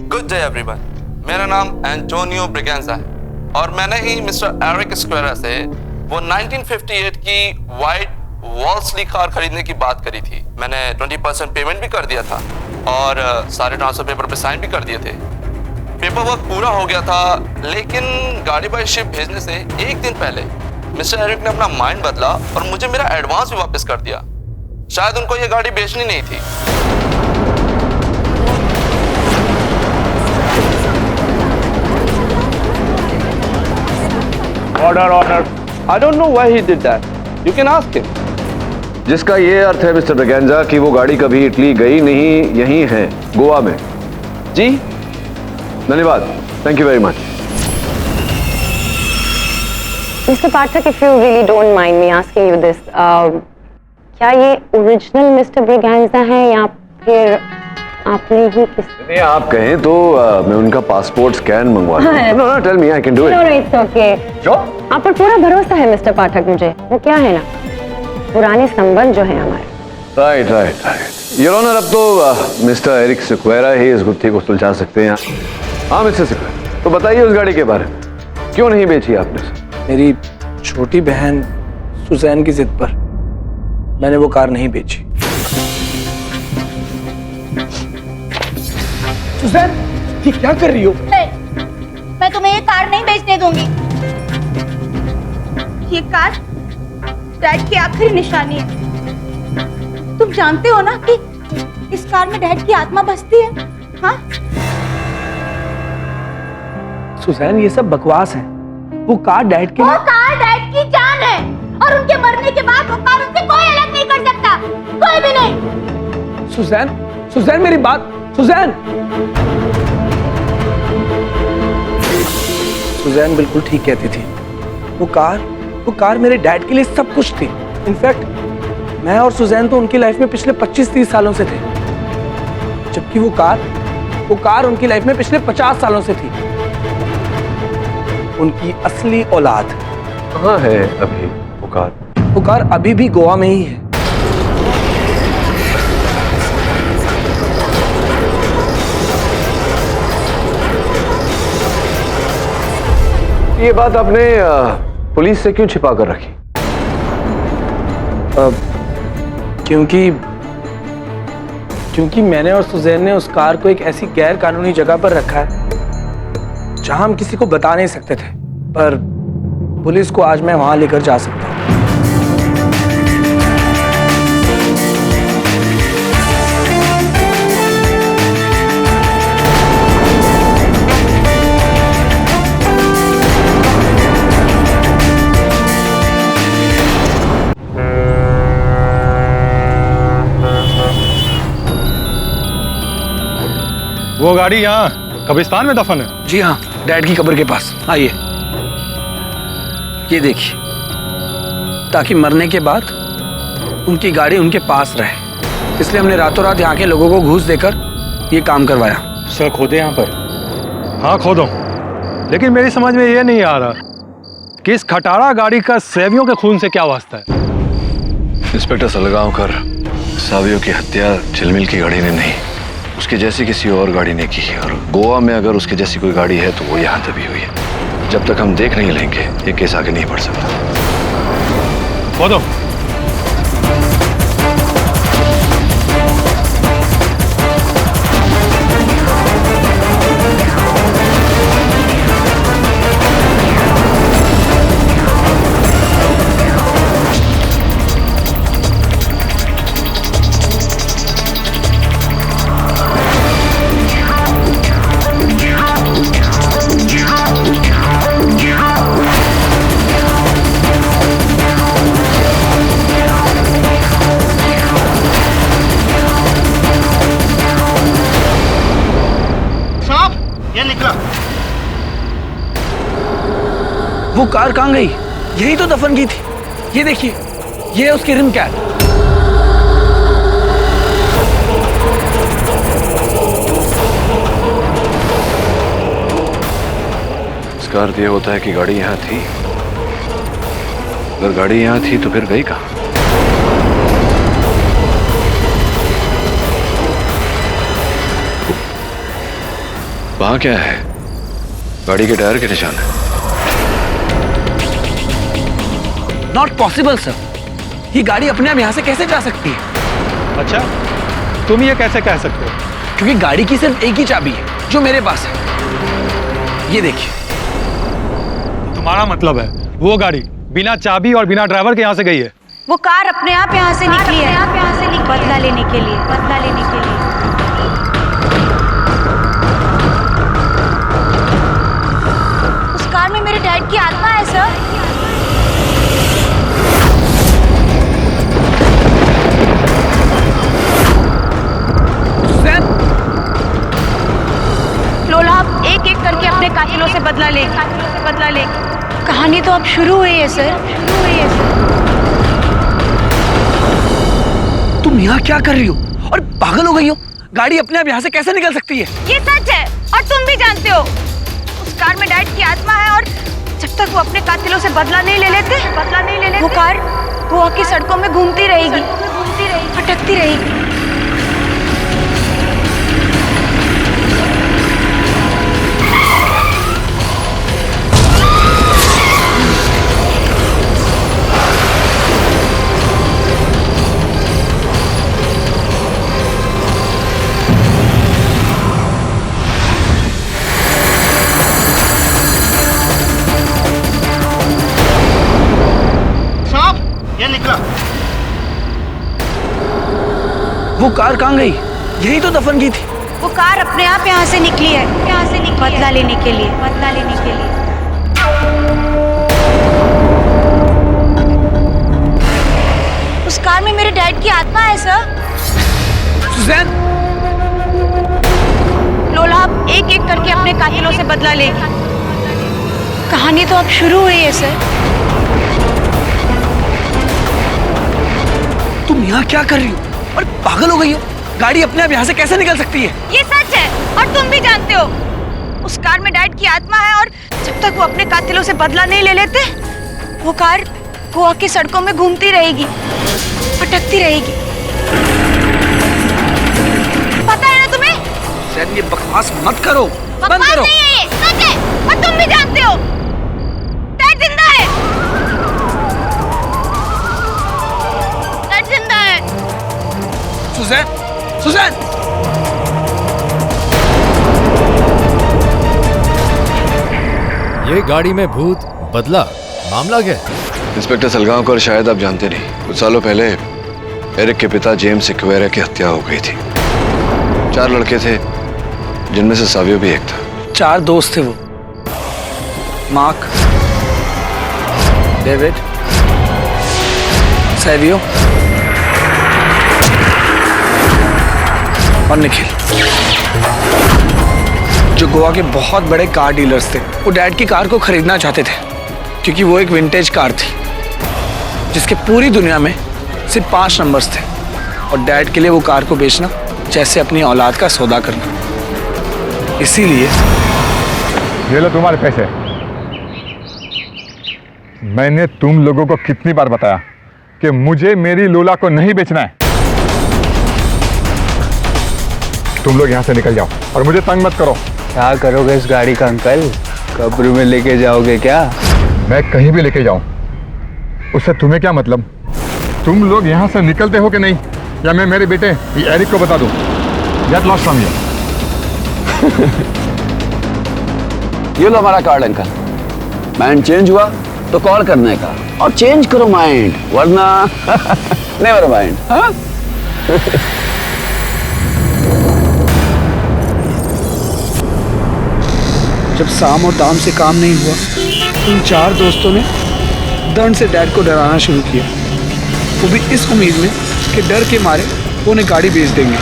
गुड डे एवरीवन, मेरा नाम एंटोनियो ब्रेगेंजा है और मैंने ही मिस्टर एरिक स्क्वेरा से वो 1958 की वाइट वॉल्सली कार खरीदने की बात करी थी। मैंने 20% पेमेंट भी कर दिया था और सारे ट्रांसफर पेपर पे साइन भी कर दिए थे। पेपर वर्क पूरा हो गया था, लेकिन गाड़ी बाय शिप भेजने से एक दिन पहले मिस्टर एरिक ने अपना माइंड बदला और मुझे मेरा एडवांस भी वापस कर दिया। शायद उनको ये गाड़ी बेचनी नहीं थी। Order. I don't know why he did that. You can ask him. जिसका ये अर्थ है मिस्टर ब्रेगेंजा कि वो गाड़ी कभी इटली गई नहीं, यही है गोवा में। जी, धन्यवाद। Thank you very much. Mr. Pathak, if you really don't mind me asking you this, क्या ये ओरिजिनल मिस्टर ब्रेगेंजा है या फिर आपने ही किस? नहीं, आप कहें तो मैं उनका पासपोर्ट स्कैन मंगवा दूं। No, tell me, I can do it. No, it's okay. Sure? आप पर पूरा भरोसा है मिस्टर पाठक मुझे। वो क्या है ना, पुराने संबंध जो है हमारे। राइट। योर ऑनर, अब तो मिस्टर एरिक सिक्वेरा ही इस गुत्थी को सुलझा सकते हैं। हाँ मिस्टर सिक्वेरा, तो बताइए उस गाड़ी के बारे में, क्यों नहीं बेची आपने? मेरी छोटी बहन सुजैन की जिद पर मैंने वो कार नहीं बेची। सुजैन, ये क्या कर रही हो? नहीं, मैं तुम्हें ये कार नहीं बेचने दूंगी। ये कार डैड की आखिरी निशानी है। तुम जानते हो ना कि इस कार में डैड की आत्मा बसती है। हाँ? सुजैन, ये सब बकवास है। वो कार डैड की जान है और उनके मरने के बाद वो कार उनसे कोई अलग नहीं कर सकता। सुजैन, सुजैन मेरी बात, सुजैन। सुजैन बिल्कुल ठीक कहती थी। वो कार मेरे डैड के लिए सब कुछ थी। इनफैक्ट मैं और सुजैन तो उनकी लाइफ में पिछले 25-30 सालों से थे, जबकि वो कार उनकी लाइफ में पिछले 50 सालों से थी। उनकी असली औलाद कहाँ है अभी वो कार अभी भी गोवा में ही है। ये बात आपने पुलिस से क्यों छिपा कर रखी? क्योंकि मैंने और सुजैन ने उस कार को एक ऐसी गैर कानूनी जगह पर रखा है जहां हम किसी को बता नहीं सकते थे, पर पुलिस को आज मैं वहां लेकर जा सकता हूं। वो गाड़ी यहाँ कब्रिस्तान में दफन है? जी हाँ, डैड की कब्र के पास। आइए, ये देखिए, ताकि मरने के बाद उनकी गाड़ी उनके पास रहे, इसलिए हमने रातों रात यहाँ के लोगों को घूस देकर ये काम करवाया। सर खोदे यहाँ पर? हाँ खोदो, लेकिन मेरी समझ में ये नहीं आ रहा कि इस खटारा गाड़ी का सैवियों के खून से क्या वास्ता है। इंस्पेक्टर सलगांवकर, सावियों की हत्या झिलमिल की गाड़ी ने नहीं, उसकी जैसी किसी और गाड़ी ने की है। और गोवा में अगर उसकी जैसी कोई गाड़ी है तो वो यहाँ दबी हुई है। जब तक हम देख नहीं लेंगे ये केस आगे नहीं बढ़ सकता। खोदो। वो कार कहाँ गई? यही तो दफन की थी। ये देखिए, ये है उसकी रिम कैप। इसका अर्थ ये होता है कि गाड़ी यहाँ थी। अगर गाड़ी यहाँ थी तो फिर गई कहाँ? वहां क्या है? गाड़ी के टायर के निशान है। नॉट पॉसिबल सर, ये गाड़ी अपने आप यहाँ से कैसे जा सकती है? अच्छा, तुम ये कैसे कह सकते हो? क्योंकि गाड़ी की सिर्फ एक ही चाबी है जो मेरे पास है। ये देखिए। तुम्हारा मतलब है वो गाड़ी बिना चाबी और बिना ड्राइवर के यहाँ से गई है? वो कार अपने आप यहाँ से निकली है, बदला लेने के लिए। उस कार में मेरे डैड की आत्मा है सर। लोला, आप एक एक करके अपने कातिलों से बदला ले। कहानी तो अब शुरू हुई है सर। तुम यहाँ क्या कर रही हो? और पागल हो गई हो? गाड़ी अपने आप यहाँ से कैसे निकल सकती है? ये सच है और तुम भी जानते हो। उस कार में डैड की आत्मा है और जब तक वो अपने कातिलों से बदला नहीं ले लेते, वो कार गोवा की सड़कों में घूमती रहेगी, भटकती रहेगी। वो कार कहाँ गई? यही तो दफन की थी। वो कार अपने आप यहाँ से निकली है, बदला लेने के लिए। उस कार में मेरे डैड की आत्मा है सर। सुजैन, लोला अब एक एक करके अपने कातिलों से बदला लेगी। कहानी तो अब शुरू हुई है सर। तुम यहाँ क्या कर रही हो? और पागल हो गई हो? गाड़ी अपने आप यहाँ से कैसे निकल सकती है? ये सच है और तुम भी जानते हो। उस कार में डैड की आत्मा है और जब तक वो अपने कातिलों से बदला नहीं ले लेते, वो कार गोवा की सड़कों में घूमती रहेगी, भटकती रहेगी। पता है ना तुम्हें? सैन, ये बकवास मत करो, बंद करो। नहीं है, ये सच है और तुम भी जानते हो। डैड जिंदा है, डैड जिंदा है। सुजैन, सुजैन, ये गाड़ी में भूत बदला, मामला क्या है? इंस्पेक्टर सलगांवकर, शायद आप जानते नहीं, कुछ सालों पहले एरिक के पिता जेम्स सिक्वेरा की हत्या हो गई थी। 4 लड़के थे, जिनमें से सावियो भी एक था। 4 दोस्त थे वो, मार्क, डेविड, सैवियो और निखिल, जो गोवा के बहुत बड़े कार डीलर्स थे। वो डैड की कार को खरीदना चाहते थे क्योंकि वो एक विंटेज कार थी जिसके पूरी दुनिया में सिर्फ 5 नंबर्स थे, और डैड के लिए वो कार को बेचना जैसे अपनी औलाद का सौदा करना। इसीलिए ये लो तुम्हारे पैसे। मैंने तुम लोगों को कितनी बार बताया कि मुझे मेरी लोला को नहीं बेचना है। तुम लोग यहाँ से निकल जाओ और मुझे तंग मत करो। क्या करोगे इस गाड़ी का अंकल? कब्र में लेके जाओगे क्या? मैं कहीं भी लेके जाऊं, उससे तुम्हें क्या मतलब? तुम लोग यहाँ से निकलते हो कि नहीं, या मैं मेरे बेटे एरिक को बता दूं? Get lost from here. ये लो हमारा कार्ड अंकल। माइंड चेंज हुआ तो कॉल करने का, और चेंज करो माइंड, वरना नेवर माइंड। हाँ? जब साम और दाम से काम नहीं हुआ, उन 4 दोस्तों ने दंड से डैड को डराना शुरू किया, वो भी इस उम्मीद में कि डर के मारे वो उन्हें गाड़ी बेच देंगे।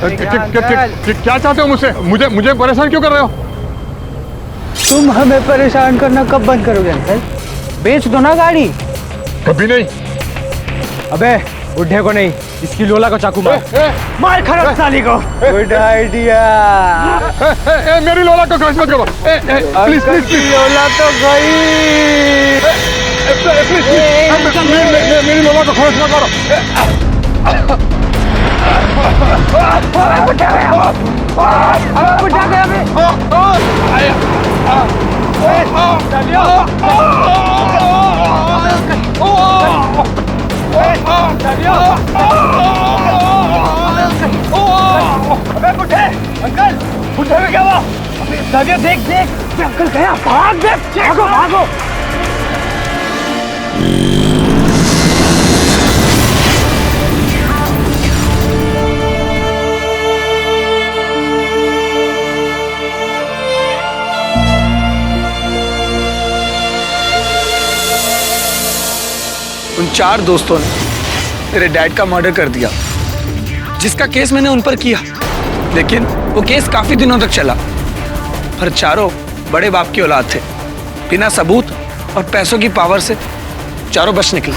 क्या चाहते हो मुझसे? मुझे परेशान क्यों कर रहे हो? तुम हमें परेशान करना कब बंद करोगे अंकल? बेच दो ना गाड़ी। कभी नहीं। अबे बुढ़े को नहीं, इसकी लोला को चाकू मार। मार खराब साली को। Good idea. मेरी लोला को क्रश मत करो। Please please please. लोला तो गई। प्लीज मेरी लोला को क्रश मत करो। अंकल, बुढ़े में क्या हुआ? देख देख, अंकल गया। भाग देख, भागो भागो। उन 4 दोस्तों ने मेरे डैड का मर्डर कर दिया, जिसका केस मैंने उन पर किया, लेकिन वो केस काफी दिनों तक चला। पर चारों बड़े बाप की औलाद थे, बिना सबूत और पैसों की पावर से चारों बच निकले।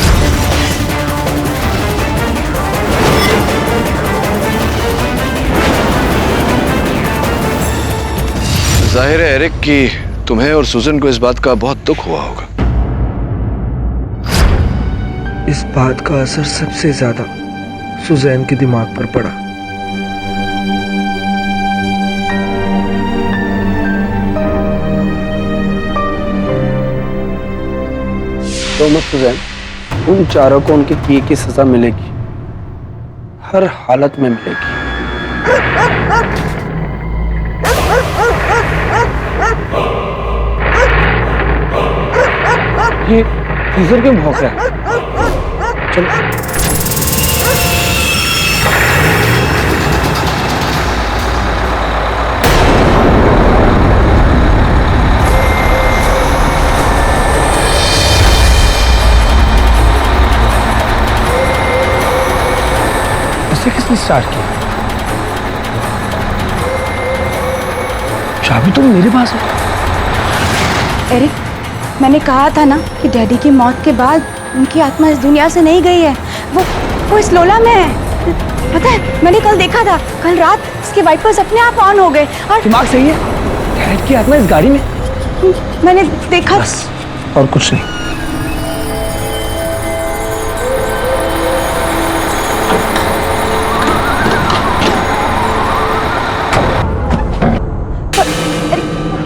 जाहिर है एरिक की तुम्हें और सुजन को इस बात का बहुत दुख हुआ होगा। इस बात का असर सबसे ज्यादा सुजैन के दिमाग पर पड़ा। तो मत सुजैन, उन चारों को उनके किए की सजा मिलेगी, हर हालत में मिलेगी। ये फ्रीजर क्यों भौंक रहा है? चलो। वापस स्टार्ट किया? चाबी तो मेरे पास है। एरिक, मैंने कहा था ना कि डैडी की मौत के बाद उनकी आत्मा इस दुनिया से नहीं गई है। वो इस लोला में है। पता है, मैंने कल देखा था, कल रात इसके वाइपर्स अपने आप ऑन हो गए और दिमाग सही है? डैड की आत्मा इस गाड़ी में? मैंने देखा। बस, और कुछ नहीं।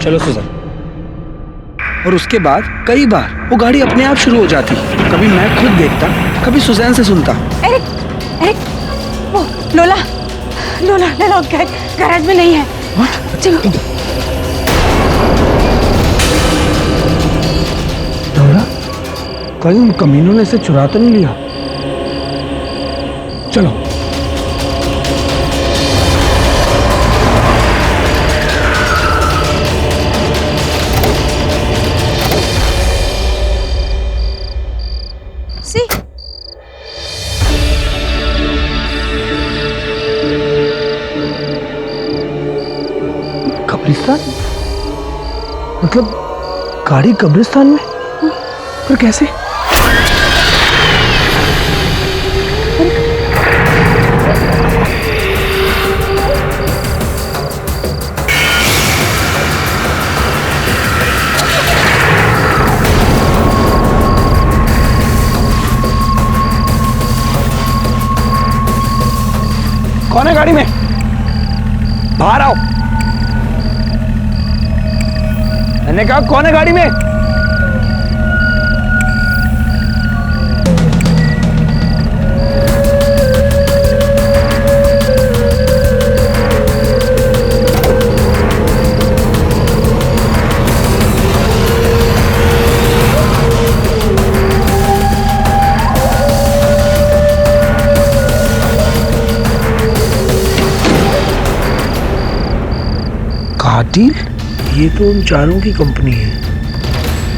चलो सुजन। और उसके बाद कई बार वो गाड़ी अपने आप शुरू हो जाती। कभी मैं खुद देखता, कभी सुजैन से सुनता। एरिक, वो लोला गैराज में नहीं है। चलो। लोला, कहीं उन कमीनों ने इसे चुरा तो नहीं लिया? चलो। कब्रिस्तान? मतलब गाड़ी कब्रिस्तान में? पर कैसे? कौन है गाड़ी में? बाहर आओ। मैंने कहा कौन है गाड़ी में? कातिल? ये तो उन चारों की कंपनी है।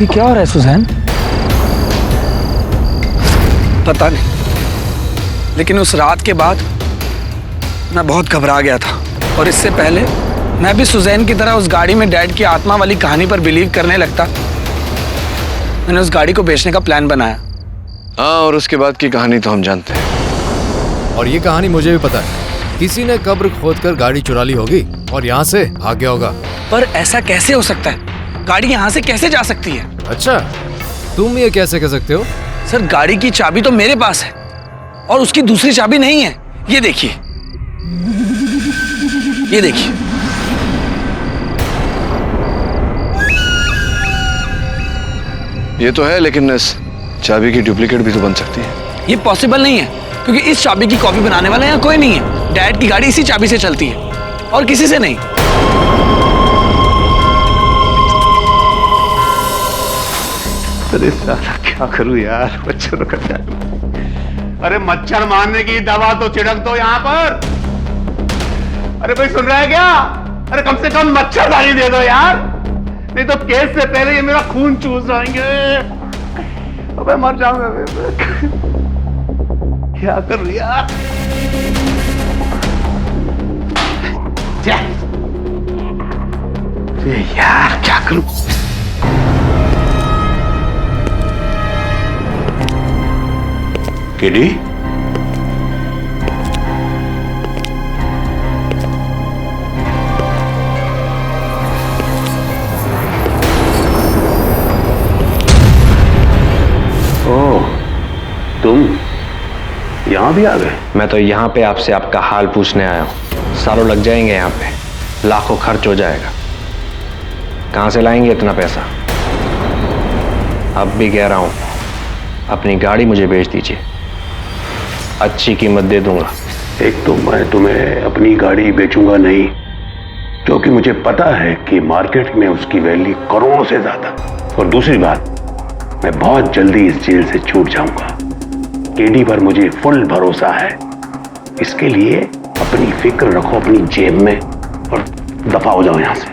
ये क्या हो रहा है सुजैन? पता नहीं, लेकिन उस रात के बाद मैं बहुत घबरा गया था। और इससे पहले मैं भी सुजैन की तरह उस गाड़ी में डैड की आत्मा वाली कहानी पर बिलीव करने लगता, मैंने उस गाड़ी को बेचने का प्लान बनाया। हाँ, और उसके बाद की कहानी तो हम जानते हैं। और ये कहानी मुझे भी पता है। किसी ने कब्र खोदकर गाड़ी चुरा ली होगी और यहाँ से भाग गया होगा। पर ऐसा कैसे हो सकता है? गाड़ी यहाँ से कैसे जा सकती है? अच्छा, तुम ये कैसे कह सकते हो? सर, गाड़ी की चाबी तो मेरे पास है और उसकी दूसरी चाबी नहीं है। ये देखिए, ये देखिए। ये तो है, लेकिन इस चाबी की डुप्लीकेट भी तो बन सकती है। ये पॉसिबल नहीं है, क्योंकि इस चाबी की कॉपी बनाने वाला यहाँ कोई नहीं है। डैड की गाड़ी इसी चाबी से चलती है और किसी से नहीं। अरे साला क्या करूं यार, मच्छरों का जाल। अरे मच्छर मारने की दवा तो छिड़क दो यहाँ पर। अरे भाई सुन रहा है क्या? अरे कम से कम मच्छरदानी दे दो यार, नहीं तो केस से पहले ये मेरा खून चूस जाएंगे। अबे मर जाऊंगा। क्या करूं यार? यार क्या करूं? केडी, ओह, तुम यहाँ भी आ गए? मैं तो यहाँ पे आपसे आपका हाल पूछने आया हूँ। सालों लग जाएंगे यहाँ पे, लाखों खर्च हो जाएगा। कहाँ से लाएंगे इतना पैसा? अब भी कह रहा हूँ, अपनी गाड़ी मुझे बेच दीजिए, अच्छी कीमत दे दूंगा। एक तो मैं तुम्हें अपनी गाड़ी बेचूंगा नहीं, क्योंकि मुझे पता है कि मार्केट में उसकी वैल्यू करोड़ों से ज्यादा। और दूसरी बात, मैं बहुत जल्दी इस जेल से छूट जाऊंगा। केडी पर मुझे फुल भरोसा है। इसके लिए अपनी फिक्र रखो अपनी जेब में और दफा हो जाओ यहाँ से।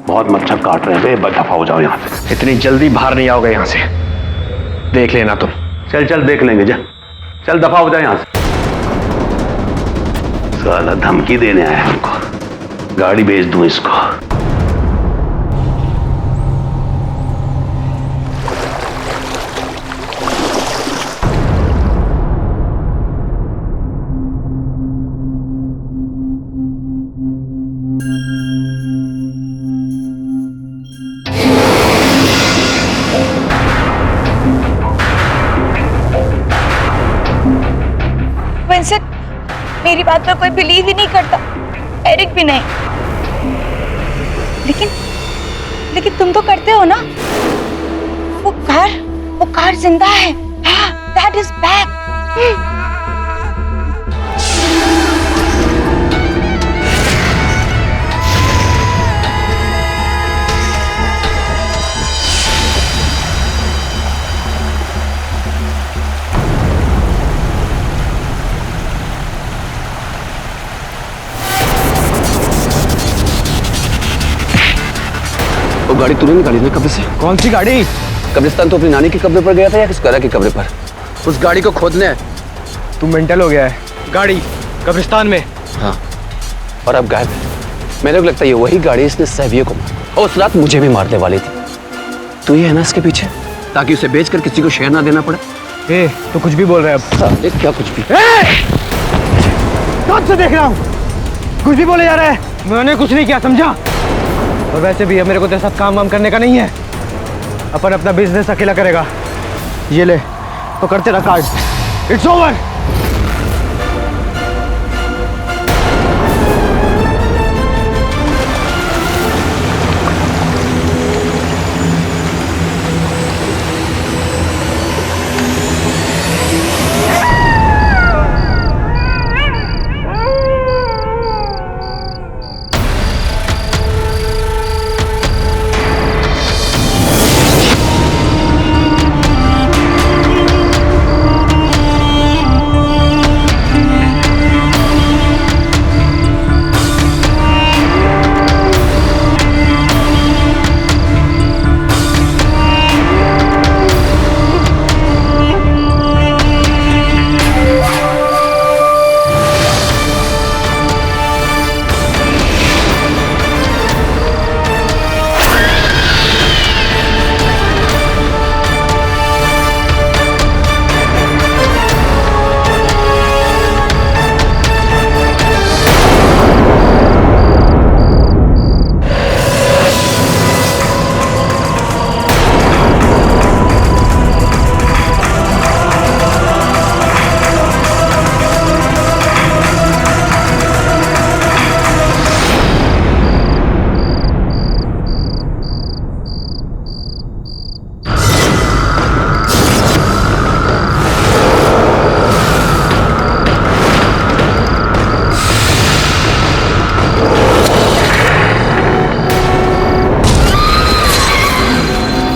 बहुत मच्छर काट रहे थे, दफा हो जाओ यहाँ से। इतनी जल्दी बाहर नहीं आओगे यहाँ से, देख लेना तुम। चल चल देख लेंगे, जा चल दफा हो जाए यहाँ से। साला धमकी देने आया हमको, गाड़ी भेज दूं इसको। विंसेंट, मेरी बात पर कोई बिलीव ही नहीं करता, एरिक भी नहीं। लेकिन तुम तो करते हो ना। वो कार जिंदा है। हाँ, दैट इज बैक। वो गाड़ी तूने निकाली ना कब्र से? कौन सी गाड़ी? कब्रिस्तान तो अपनी नानी के कब्र पर गया था या किस करा के कब्र पर? उस गाड़ी को खोदने। तू मेंटल हो गया है। गाड़ी कब्रिस्तान में। हाँ, और अब गायब है। मेरे को लगता है ये वही गाड़ी इसने सैवियो को मारा, और उस रात मुझे भी मारने वाली थी। तू ही है ना इसके पीछे, ताकि उसे बेचकर किसी को शेयर ना देना पड़े। ए, तो कुछ भी बोल रहे हैं अब। देख क्या कुछ भी। कब से देख रहा हूँ, कुछ भी बोले जा रहा है। मैंने कुछ नहीं किया, समझा? और वैसे भी अब मेरे को तेरे साथ काम वाम करने का नहीं है। अपन अपना बिजनेस अकेला करेगा। ये ले, तो कर तेरा कार्ड। It's over.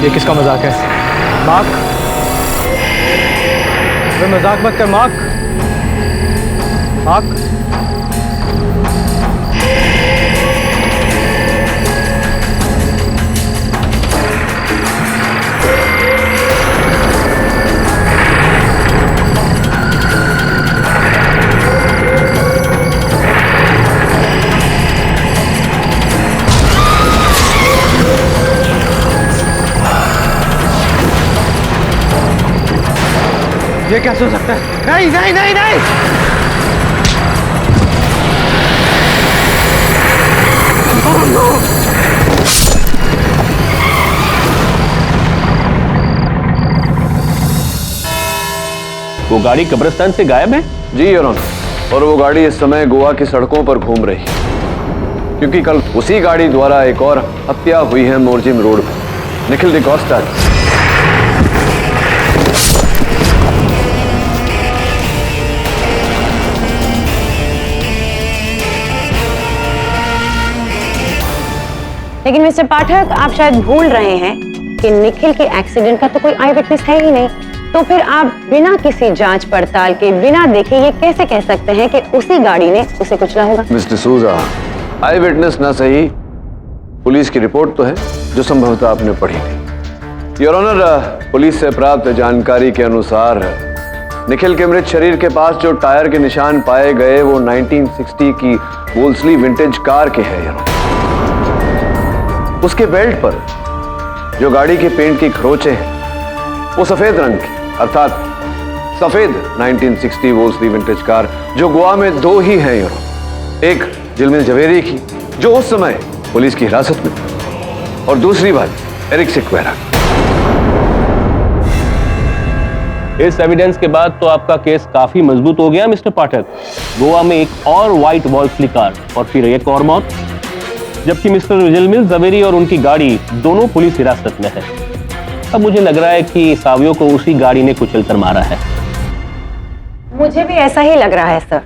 ये किसका मजाक है? मार्क, मजाक मत कर मार्क। मार्क, ये कैसे हो सकता है? नहीं नहीं नहीं नहीं, वो गाड़ी कब्रिस्तान से गायब है? जी योर ऑनर, और वो गाड़ी इस समय गोवा की सड़कों पर घूम रही है, क्योंकि कल उसी गाड़ी द्वारा एक और हत्या हुई है मोरजिम रोड पर, निखिल डिकोस्टा की। लेकिन मिस्टर पाठक, आप शायद भूल रहे हैं कि निखिल के एक्सीडेंट का तो कोई आई विटनेस है ही नहीं। तो फिर आप बिना किसी जांच पड़ताल के, बिना देखे ये कैसे कह सकते हैं कि उसी गाड़ी ने उसे कुचला होगा? मिस्टर सूजा, आई विटनेस ना सही, पुलिस की रिपोर्ट तो है जो संभवतः आपने पढ़ी थी। योर ऑनर, पुलिस से प्राप्त जानकारी के अनुसार निखिल के मृत शरीर के पास जो टायर के निशान पाए गए वो 1960 की वोल्सली विंटेज कार के हैं यार। उसके बेल्ट पर जो गाड़ी के पेंट की खरोंचे हैं वो सफेद रंग की, अर्थात सफेद 1960 वोल्सली विंटेज कार जो गोवा में दो ही हैं यार। एक झिलमिल जवेरी की जो उस समय पुलिस की हिरासत में थी और दूसरी बात एरिक सिक्वेरा। इस एविडेंस के बाद तो आपका केस काफी मजबूत हो गया मिस्टर पाठक। गोवा में एक और व्हाइट वॉल्सली कार और फिर एक और मौत, जबकि मिस्टर झिलमिल जवेरी और उनकी गाड़ी दोनों पुलिस हिरासत में है। अब मुझे लग रहा है कि सावियों को उसी गाड़ी ने कुचलकर मारा है। मुझे भी ऐसा ही लग रहा है सर।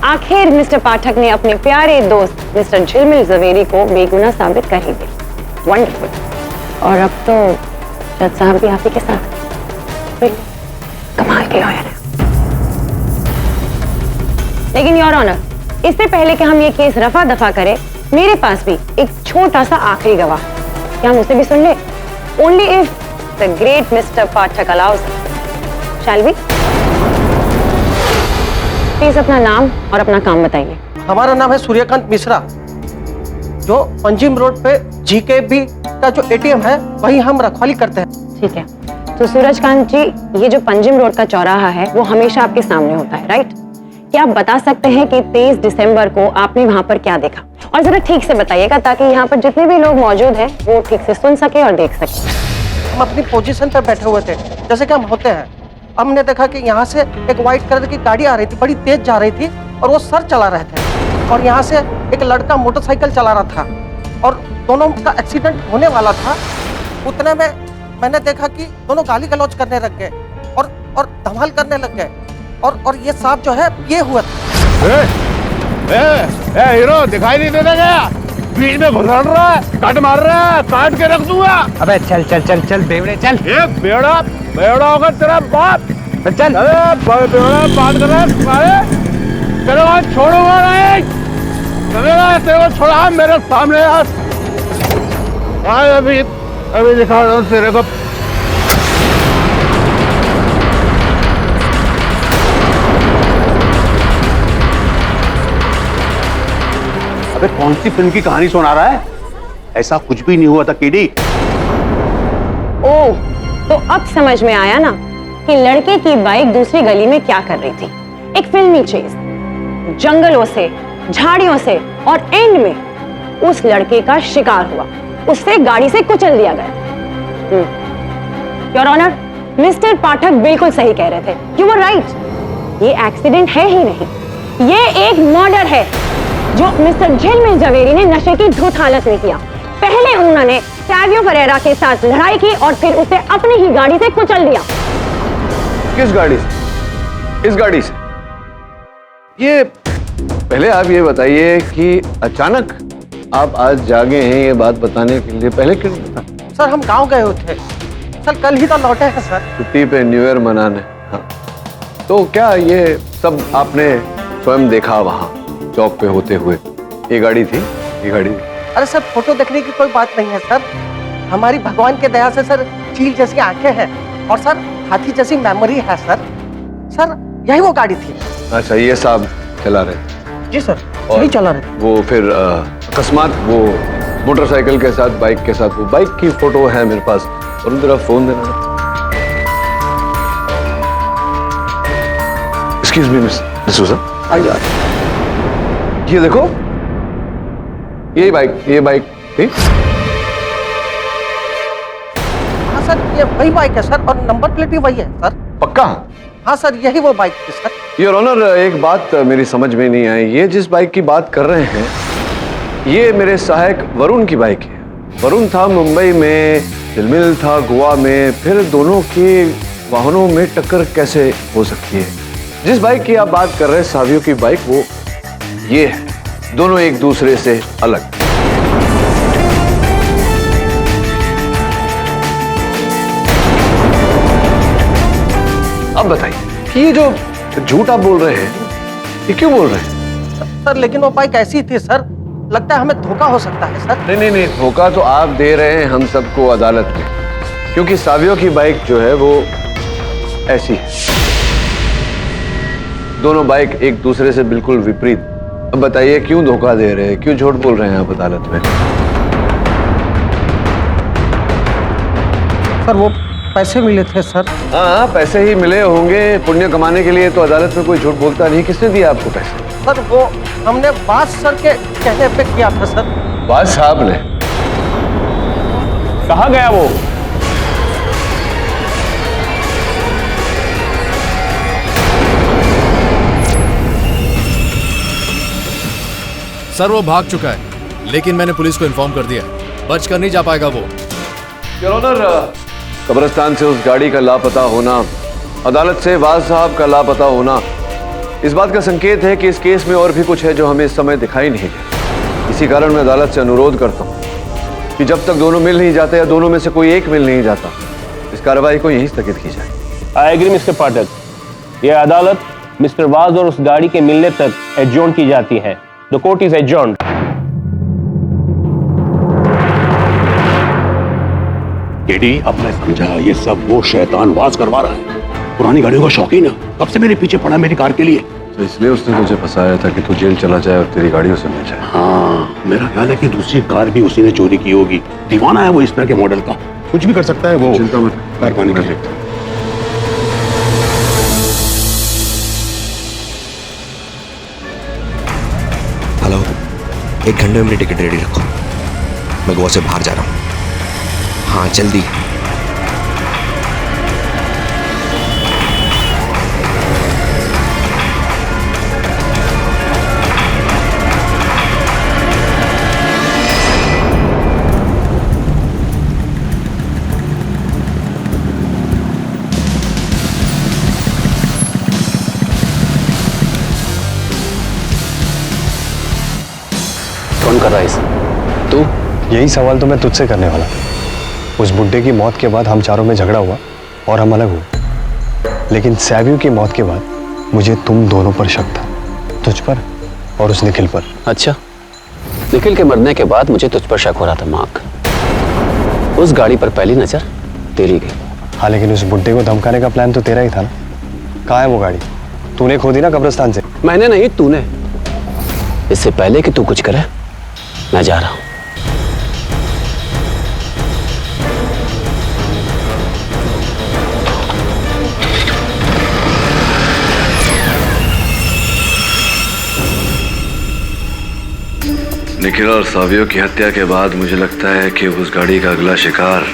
आखिर मिस्टर पाठक ने अपने प्यारे दोस्त मिस्टर झिलमिल जवेरी को बेगुनाह साबित कर ही दिया। वंडरफुल। और अब तो जज साहब भी आप ही के साथ। कमाल के लॉयर है। लेकिन योर ऑनर, इससे पहले कि हम ये केस रफा दफा करें, मेरे पास भी एक छोटा सा आखिरी गवाह। क्या हम उसे भी सुन ले? Only if the great mister Pathak allows. Shall we? Please अपना नाम और अपना काम बताइए। हमारा नाम है सूर्यकांत मिश्रा, जो पंजिम रोड पे जीकेबी का जो एटीएम है वही हम रखवाली करते हैं। ठीक है, तो सूरजकांत जी, ये जो पंजिम रोड का चौराहा है वो हमेशा आपके सामने होता है, राइट? क्या आप बता सकते हैं कि 23 दिसंबर को आपने वहां पर क्या देखा? और जरा ठीक से बताइएगा ताकि यहाँ पर जितने भी लोग मौजूद हैं वो ठीक से सुन सके और देख सके। हम अपनी पोजीशन पर बैठे हुए थे, जैसे कि हम होते हैं। हमने देखा कि यहाँ से एक व्हाइट कलर की गाड़ी आ रही थी, बड़ी तेज जा रही थी और वो सर चला रहे थे। और यहाँ से एक लड़का मोटरसाइकिल चला रहा था और दोनों का एक्सीडेंट होने वाला था। उतने में मैंने देखा कि दोनों गाली गलौज करने लग गए और धमाल करने लग गए और ये सांप जो है ये हुआ था। हीरो दिखाई नहीं देता क्या? बीच में घुसड़ रहा है, कट मार रहा है, काट के रख दूंगा। अबे चल चल चल चल बेवड़े चल। ये बेवड़ा बेवड़ा होगा तेरा बाप। चल। अरे बेवड़ा बात कर रहा है तुम्हारे? तेरे को छोड़ूंगा नहीं। चलेगा तेरे को छोड़ा मेरे सामने यार। अभी दिखा रहा हूँ तेरे को। अबे कौन सी फिल्म की कहानी सुना रहा है? ऐसा कुछ भी नहीं हुआ था केडी। ओह, तो अब समझ में आया ना कि लड़के की बाइक दूसरी गली में क्या कर रही थी। एक फिल्मी चेज, जंगलों से, झाड़ियों से और एंड में उस लड़के का शिकार हुआ, उससे गाड़ी से कुचल दिया गया। योर ऑनर, मिस्टर पाठक बिल्कुल सही कह रहे थे। You were right. ये एक्सीडेंट है ही नहीं, ये एक मर्डर है जो मिस्टर झिलमिल जवेरी ने नशे की धुत हालत में किया। पहले उन्होंने सावियो परेरा के साथ लड़ाई की और फिर उसे अपनी ही गाड़ी से कुचल दिया। किस गाड़ी से? इस गाड़ी से? ये पहले आप ये बताइए कि अचानक आप आज जागे हैं ये बात बताने के लिए, पहले क्यों नहीं बता? सर हम गांव गए हुए थे सर, कल ही तो लौटे हैं सर। छुट्टी पे न्यू ईयर मनाने। हाँ, तो क्या ये सब आपने स्वयं देखा वहां चौक पे होते हुए? ये गाड़ी थी, ये गाड़ी थी। अरे सर फोटो देखने की कोई बात नहीं है सर। हमारी भगवान के दया से सर चील जैसी आंखें हैं और सर हाथी जैसी मेमोरी है सर। सर यही वो गाड़ी थी। अच्छा, ये साहब चला रहे? जी सर, यही चला रहे। वो फिर अकस्मात वो मोटरसाइकिल के साथ, बाइक के साथ, वो बाइक की फोटो है मेरे पास और उन तरफ फोन देना। एक्सक्यूज मी मिस डिसूजा, ये देखो, ये बाइक थी। हाँ सर, ये वही बाइक है सर और नंबर प्लेट भी वही है सर। पक्का? हाँ सर, यही वो बाइक है सर। योर ऑनर, एक बात मेरी समझ में नहीं आई। ये जिस बाइक की बात कर रहे हैं ये मेरे सहायक वरुण की बाइक है। वरुण था मुंबई में, झिलमिल था गोवा में, फिर दोनों के वाहनों में टक्कर कैसे हो सकती है? जिस बाइक की आप बात कर रहे हैं सावियों की बाइक, वो ये है। दोनों एक दूसरे से अलग। अब बताइए कि ये जो झूठ आप बोल रहे हैं ये क्यों बोल रहे हैं? सर लेकिन वो बाइक ऐसी थी सर, लगता है हमें धोखा हो सकता है सर। नहीं, धोखा तो आप दे रहे हैं हम सबको अदालत में, क्योंकि सावियों की बाइक जो है वो ऐसी है। दोनों बाइक एक दूसरे से बिल्कुल विपरीत। अब बताइए क्यों धोखा दे रहे हैं, क्यों झूठ बोल रहे हैं आप अदालत में? सर वो पैसे मिले थे सर। हाँ, पैसे ही मिले होंगे। पुण्य कमाने के लिए तो अदालत में कोई झूठ बोलता नहीं। किसने दिया आपको पैसे? सर वो हमने बास सर के कहने पे किया था सर। बास साहब ने? कहाँ गया वो? सर वो भाग चुका है, लेकिन मैंने पुलिस को इन्फॉर्म कर दिया, बच कर नहीं जा पाएगा वो। योर ऑनर, कब्रिस्तान से उस गाड़ी का लापता होना, अदालत से वाज साहब का लापता होना, इस बात का संकेत है कि इस केस में और भी कुछ है जो हमें इस समय दिखाई नहीं दे। इसी कारण मैं अदालत से अनुरोध करता हूँ कि जब तक दोनों मिल नहीं जाते या दोनों में से कोई एक मिल नहीं जाता, इस कार्रवाई को यहीं स्थगित की जाए। आई एग्री मिस्टर पाठक, यह अदालत मिस्टर वाज और उस गाड़ी के मिलने तक एडजॉर्न की जाती है। The court is adjourned. केडी, अब मैं समझा ये सब वो शैतान वाज करवा रहा है। पुरानी गाड़ियों का शौकीन है, कब से मेरे पीछे पड़ा मेरी कार के लिए। तो इसलिए उसने तुझे फंसाया था कि तू जेल चला जाए और तेरी गाड़ी उसे मिल जाए। हाँ, मेरा ख्याल है कि दूसरी कार भी उसी ने चोरी की होगी। दीवाना है वो इस तरह के मॉडल का, कुछ भी कर सकता है वो। चिंता मत, मेहरबानी कर। हेलो, 1 घंटे में अपनी टिकट रेडी रखो, मैं गोवा से बाहर जा रहा हूँ। हाँ जल्दी। कौन कर रहा है इसे? तू? यही सवाल तो मैं तुझसे करने वाला। उस बुड्ढे की मौत के बाद हम चारों में झगड़ा हुआ और हम अलग हुए, लेकिन सैबियों की मौत के बाद मुझे तुम दोनों पर शक था, तुझ पर और उस निखिल पर। अच्छा, निखिल के मरने के बाद मुझे तुझ पर शक हो रहा था मार्क। उस गाड़ी पर पहली नजर तेरी गई। हाँ, लेकिन उस बुड्ढे को धमकाने का प्लान तो तेरा ही था ना। कहाँ है वो गाड़ी? तूने खोदी ना कब्रिस्तान से। मैंने नहीं, तूने। इससे पहले कि तू कुछ करे, मैं जा रहा हूं। निखिल और सावियों की हत्या के बाद मुझे लगता है कि उस गाड़ी का अगला शिकार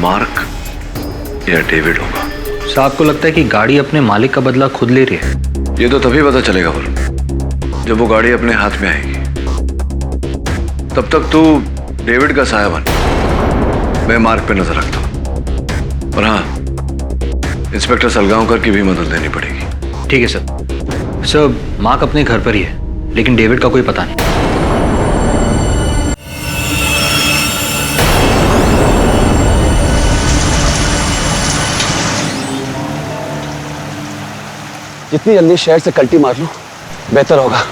मार्क या डेविड होगा। साहब को लगता है कि गाड़ी अपने मालिक का बदला खुद ले रही है। ये तो तभी पता चलेगा जब वो गाड़ी अपने हाथ में आएगी। तब तक तू डेविड का साया बन, मैं मार्क पे नजर रखता हूं। और हाँ, इंस्पेक्टर सलगांवकर की भी मदद लेनी पड़ेगी। ठीक है सर। सर, मार्क अपने घर पर ही है, लेकिन डेविड का कोई पता नहीं। जितनी जल्दी शहर से कल्टी मार लूं, बेहतर होगा।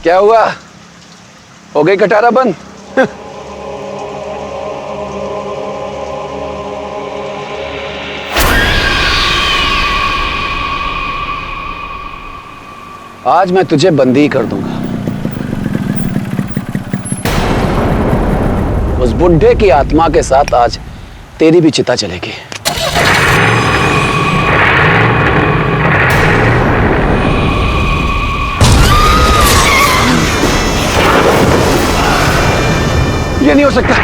क्या हुआ? हो गई कटारा बंद? आज मैं तुझे बंदी कर दूंगा। उस बुड्ढे की आत्मा के साथ आज तेरी भी चिता चलेगी। ये नहीं हो सकता,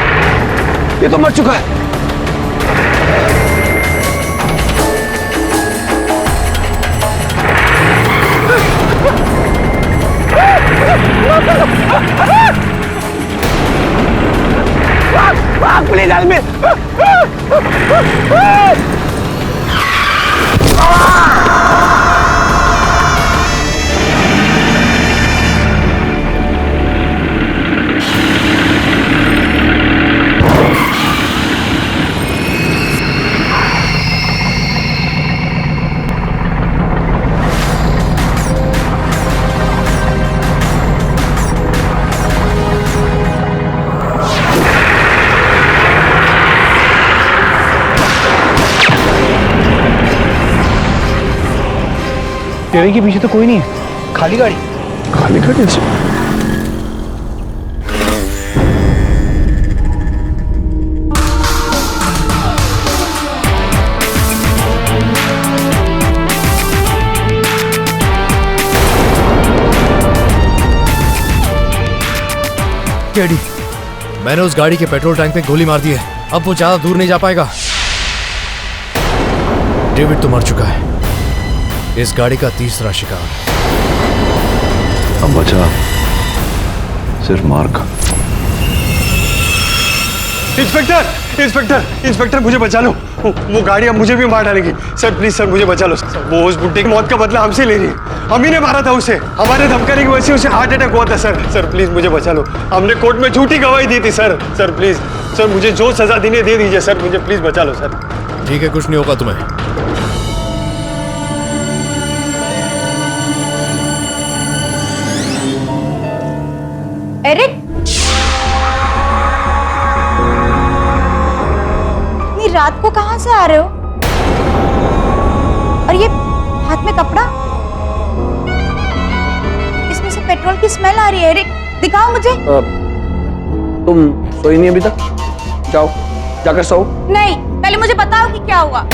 ये तो मर चुका है। प्लीज आदमी। स्टीयरिंग के पीछे तो कोई नहीं है, खाली गाड़ी। खाली गाड़ी से केडी, मैंने उस गाड़ी के पेट्रोल टैंक पे गोली मार दी है। अब वो ज्यादा दूर नहीं जा पाएगा। डेविड तो मर चुका है। इस गाड़ी का तीसरा शिकार। अब बचा सिर्फ मार्क। इंस्पेक्टर, इंस्पेक्टर, इंस्पेक्टर, मुझे बचा लो। वो गाड़ी अब मुझे भी मार डालेगी। सर प्लीज सर, मुझे बचा लो। वो उस बुड्ढे की मौत का बदला हमसे ले रही है। हम ही ने मारा था उसे। हमारे धमकाने की वजह से उसे हार्ट अटैक हुआ था। सर प्लीज मुझे बचा लो। हमने कोर्ट में झूठी गवाही दी थी सर प्लीज सर, मुझे जो सजा देनी दे दीजिए सर, मुझे प्लीज बचा लो सर। ठीक है, कुछ नहीं होगा तुम्हें। एरिक, इतनी रात को कहां से आ रहे हो? और ये हाथ में कपड़ा, इसमें से पेट्रोल की स्मेल आ रही है। एरिक, दिखाओ मुझे। तुम सोई नहीं अभी तक? जाओ, जाकर सो। नहीं, पहले मुझे बताओ कि क्या हुआ।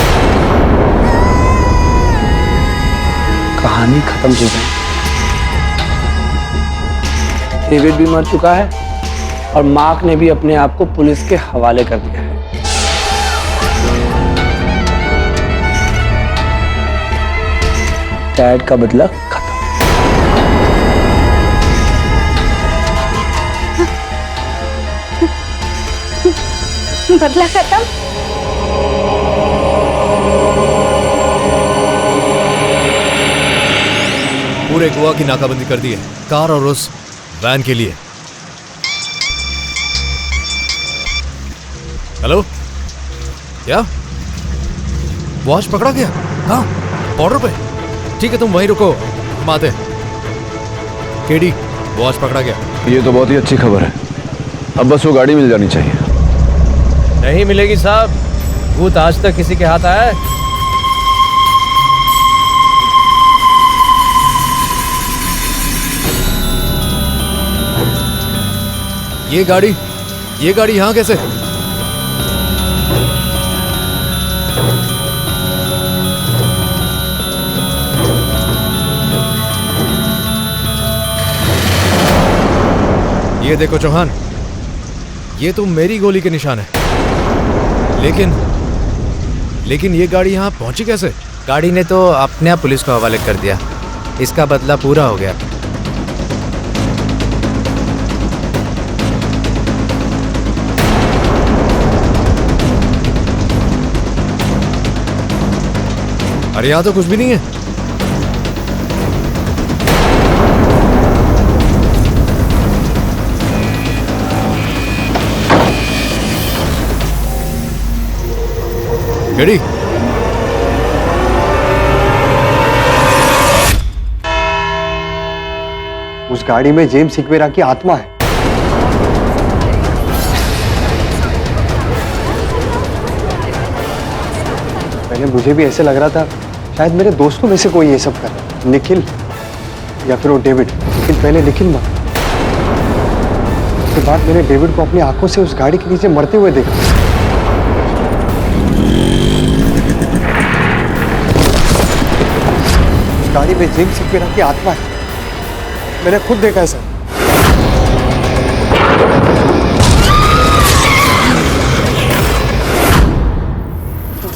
कहानी खत्म हो गई। डेविड भी मर चुका है और मार्क ने भी अपने आप को पुलिस के हवाले कर दिया है। डैड का बदला खत्म। बदला खत्म? पूरे गोवा की नाकाबंदी कर दी है, कार और उस वैन के लिए। हेलो, क्या वॉच पकड़ा गया? हाँ, बॉर्डर पे। ठीक है, तुम वहीं रुको, हम आते हैं। केडी, वॉच पकड़ा गया। ये तो बहुत ही अच्छी खबर है। अब बस वो गाड़ी मिल जानी चाहिए। नहीं मिलेगी साहब, भूत आज तक किसी के हाथ आया है? ये गाड़ी यहां कैसे? ये देखो चौहान, ये तो मेरी गोली के निशान है। लेकिन ये गाड़ी यहां पहुंची कैसे? गाड़ी ने तो अपने आप पुलिस को हवाले कर दिया। इसका बदला पूरा हो गया। अरे यहां तो कुछ भी नहीं है। केडी, उस गाड़ी में जेम्स सिक्वेरा की आत्मा है। पहले मुझे भी ऐसे लग रहा था शायद मेरे दोस्तों में से कोई ये सब कर रहा है, निखिल या फिर वो डेविड। लेकिन पहले निखिल मरा, उसके बाद मैंने डेविड को अपनी आंखों से उस गाड़ी के नीचे मरते हुए देखा। उस गाड़ी में जेम्स सिक्वेरा की आत्मा है, मैंने खुद देखा है सर।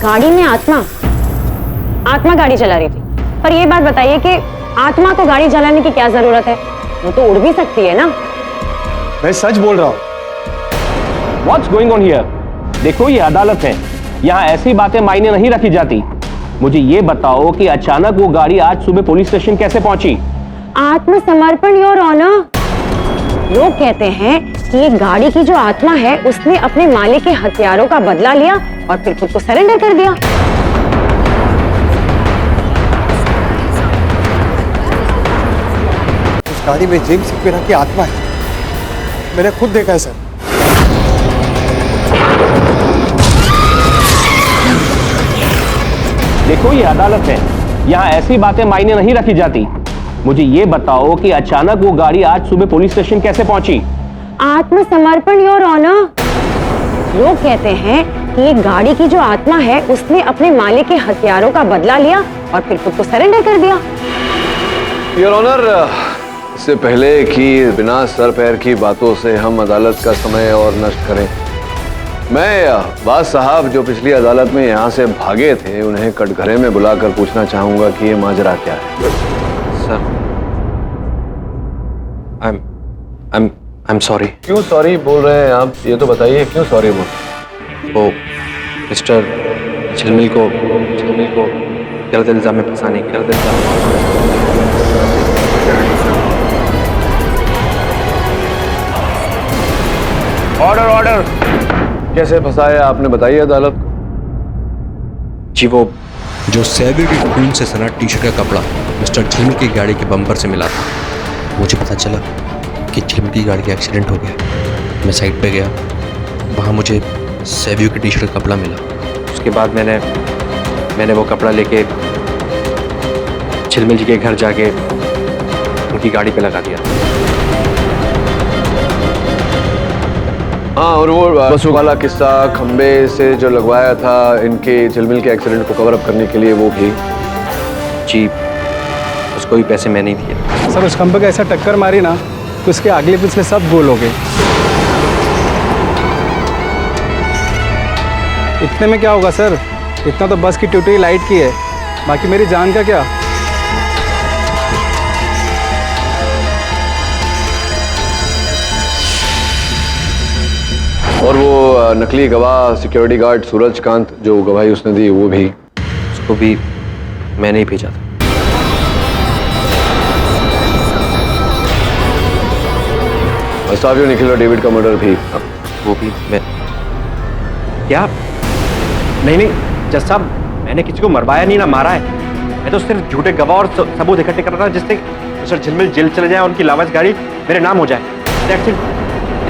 गाड़ी में आत्मा गाड़ी चला रही थी। पर ये बात बताइए कि आत्मा को गाड़ी चलाने की क्या जरूरत है? वो तो उड़ भी सकती है ना। मैं सच बोल रहा हूँ। What's going on here? देखो, ये अदालत है, यहाँ ऐसी बातें मायने नहीं रखी जाती। मुझे ये बताओ कि अचानक वो गाड़ी आज सुबह पुलिस स्टेशन कैसे पहुंची? आत्मसमर्पण योर ऑनर। लोग कहते हैं कि ये गाड़ी की जो आत्मा है उसने अपने मालिक के हथियारों का बदला लिया और फिर खुद को सरेंडर कर दिया। उस गाड़ी में जेम्स सिक्वेरा की आत्मा है, मैंने खुद देखा है सर। देखो, ये अदालत है, यहाँ ऐसी बातें मायने नहीं रखी जाती। मुझे ये बताओ कि अचानक वो गाड़ी आज सुबह पुलिस स्टेशन कैसे पहुंची? आत्मसमर्पण योर ऑनर। लोग कहते हैं कि ये गाड़ी की जो आत्मा है उसने अपने मालिक के हथियारों का बदला लिया और फिर खुद को सरेंडर कर दिया। योर ऑनर, इससे पहले कि बिना सर पैर की बातों से हम अदालत का समय और नष्ट करें, मैं बाज साहब जो पिछली अदालत में यहाँ से भागे थे उन्हें कटघरे में बुलाकर पूछना चाहूंगा कि ये माजरा क्या है। Sir, I am sorry. क्यों सॉरी बोल रहे हैं आप, ये तो बताइए क्यों सॉरी बोल। वो मिस्टर झिलमिल को गलत इल्जाम में फंसाने की गलत ऑर्डर ऑर्डर। कैसे फंसाया आपने, बताइए अदालत को। जी, वो जो सैवियर के खून से सना टी शर्ट का कपड़ा मिस्टर झिलमिल की गाड़ी के बम्पर से मिला था, मुझे पता चला कि झिलमिल की गाड़ी का एक्सीडेंट हो गया। मैं साइड पे गया, वहाँ मुझे सैवियर की टी शर्ट का कपड़ा मिला। उसके बाद मैंने वो कपड़ा लेके झिलमिल जी के घर जाके उनकी गाड़ी पे लगा दिया। हाँ, और वो बसों वाला किस्सा खंबे से जो लगवाया था इनके झिलमिल के एक्सीडेंट को कवर अप करने के लिए, वो भी? जी, उसको भी पैसे मैंने ही दिए। सर, उस खंबे का ऐसा टक्कर मारी ना तो उसके अगले पिछले सब गोल हो गए। इतने में क्या होगा सर, इतना तो बस की टूटी लाइट की है, बाकी मेरी जान का क्या। और वो नकली गवाह सिक्योरिटी गार्ड सूरजकांत जो गवाही उसने दी, वो भी? उसको भी मैंने ही भेजा था। सावियो निखिल और डेविड का मर्डर भी? वो भी मैं। क्या? नहीं, जज साहब, मैंने किसी को मरवाया नहीं ना मारा है। मैं तो सिर्फ झूठे गवाह और सबूत इकट्ठे कर रहा था जिससे मिस्टर झिलमिल जेल चले जाए, उनकी लावारिस गाड़ी मेरे नाम हो जाए। इससे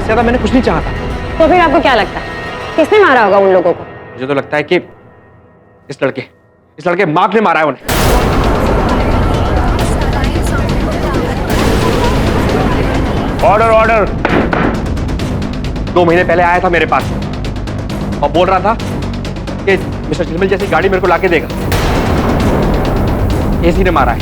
ज्यादा मैंने कुछ नहीं चाहा था। तो फिर आपको क्या लगता है किसने मारा होगा उन लोगों को? मुझे तो लगता है कि इस लड़के मार्क ने मारा है उन्हें। Order order. 2 महीने पहले आया था मेरे पास और बोल रहा था कि मिस्टर झिलमिल जैसी गाड़ी मेरे को लाके देगा। इसी ने मारा है।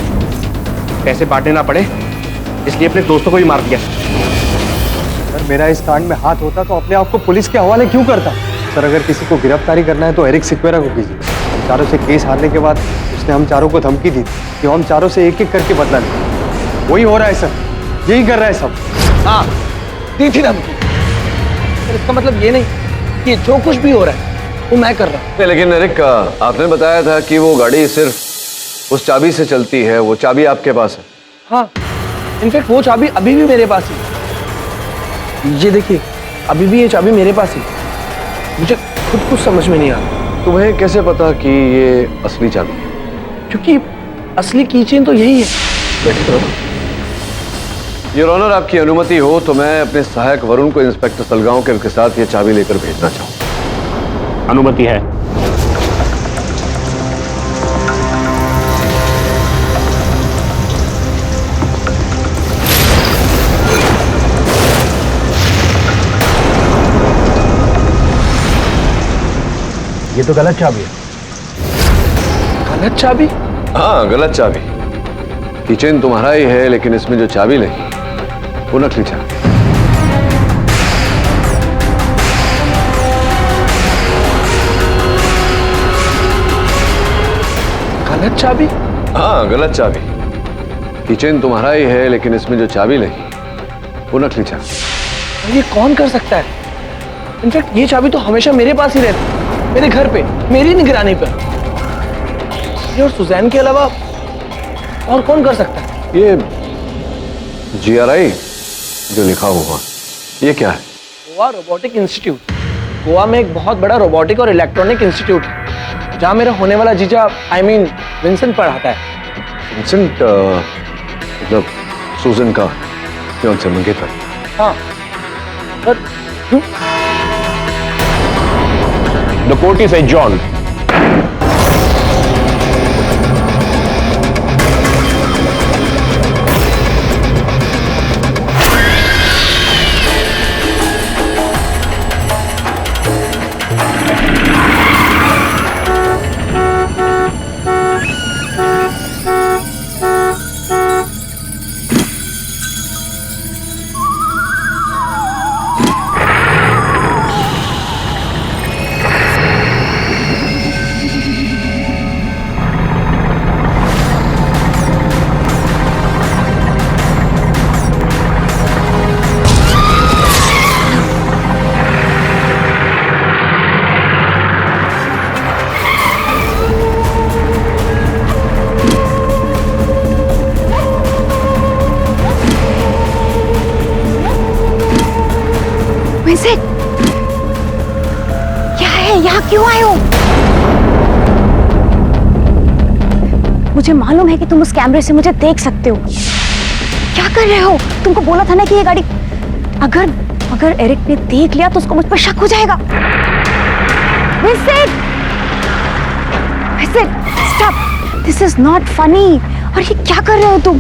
पैसे बांटने ना पड़े इसलिए अपने दोस्तों को भी मार दिया। सर, मेरा इस कांड में हाथ होता तो अपने आप को पुलिस के हवाले क्यों करता? सर, अगर किसी को गिरफ्तारी करना है तो एरिक सिक्वेरा को कीजिए। हम चारों से केस हारने के बाद उसने हम चारों को धमकी दी कि हम चारों से एक एक करके बदला लें। वही हो रहा है सर, यही कर रहा है सब। हाँ, दी थी धमकी। इसका मतलब ये नहीं कि जो कुछ भी हो रहा है वो मैं कर रहा हूँ। लेकिन एरिक, आपने बताया था कि वो गाड़ी सिर्फ उस चाबी से चलती है, वो चाबी आपके पास है? हाँ, इनफैक्ट वो चाबी अभी भी मेरे पास है। ये देखिए, अभी भी ये चाबी मेरे पास है। मुझे खुद कुछ समझ में नहीं आ रहा। तुम्हें कैसे पता कि ये असली चाबी है? क्योंकि असली कीचेन तो यही है। योर ऑनर, आपकी अनुमति हो तो मैं अपने सहायक वरुण को इंस्पेक्टर सलगांवकर के साथ ये चाबी लेकर भेजना चाहूँ। अनुमति है। ये तो गलत चाबी है। गलत चाबी? हाँ, गलत चाबी। किचन तुम्हारा ही है लेकिन इसमें जो चाबी लगी वो नकली चाबी। गलत चाबी? हाँ, गलत चाबी। किचन तुम्हारा ही है लेकिन इसमें जो चाबी लगी वो नकली चाबी। ये कौन कर सकता है? इनफैक्ट ये चाबी तो हमेशा मेरे पास ही रहती है, मेरे घर पे, मेरी निगरानी पर। ये और सुजैन के अलावा और कौन कर सकता है? ये GRI जो लिखा हुआ, ये क्या है? Goa robotic institute. गोवा में एक बहुत बड़ा रोबोटिक और इलेक्ट्रॉनिक इंस्टीट्यूट है जहाँ मेरा होने वाला जीजा विंसेंट पढ़ाता है। विंसेंट मतलब सूजन का फियांसे मंगेतर? हाँ, पर The court is adjourned. Vincent, क्या है? यहाँ क्यों आए हो? मुझे मालूम है कि तुम उस कैमरे से मुझे देख सकते हो। क्या कर रहे हो? तुमको बोला था ना कि ये गाड़ी अगर एरिक ने देख लिया तो उसको मुझ पर शक हो जाएगा। Vincent, stop, this is not funny. और ये क्या कर रहे हो तुम?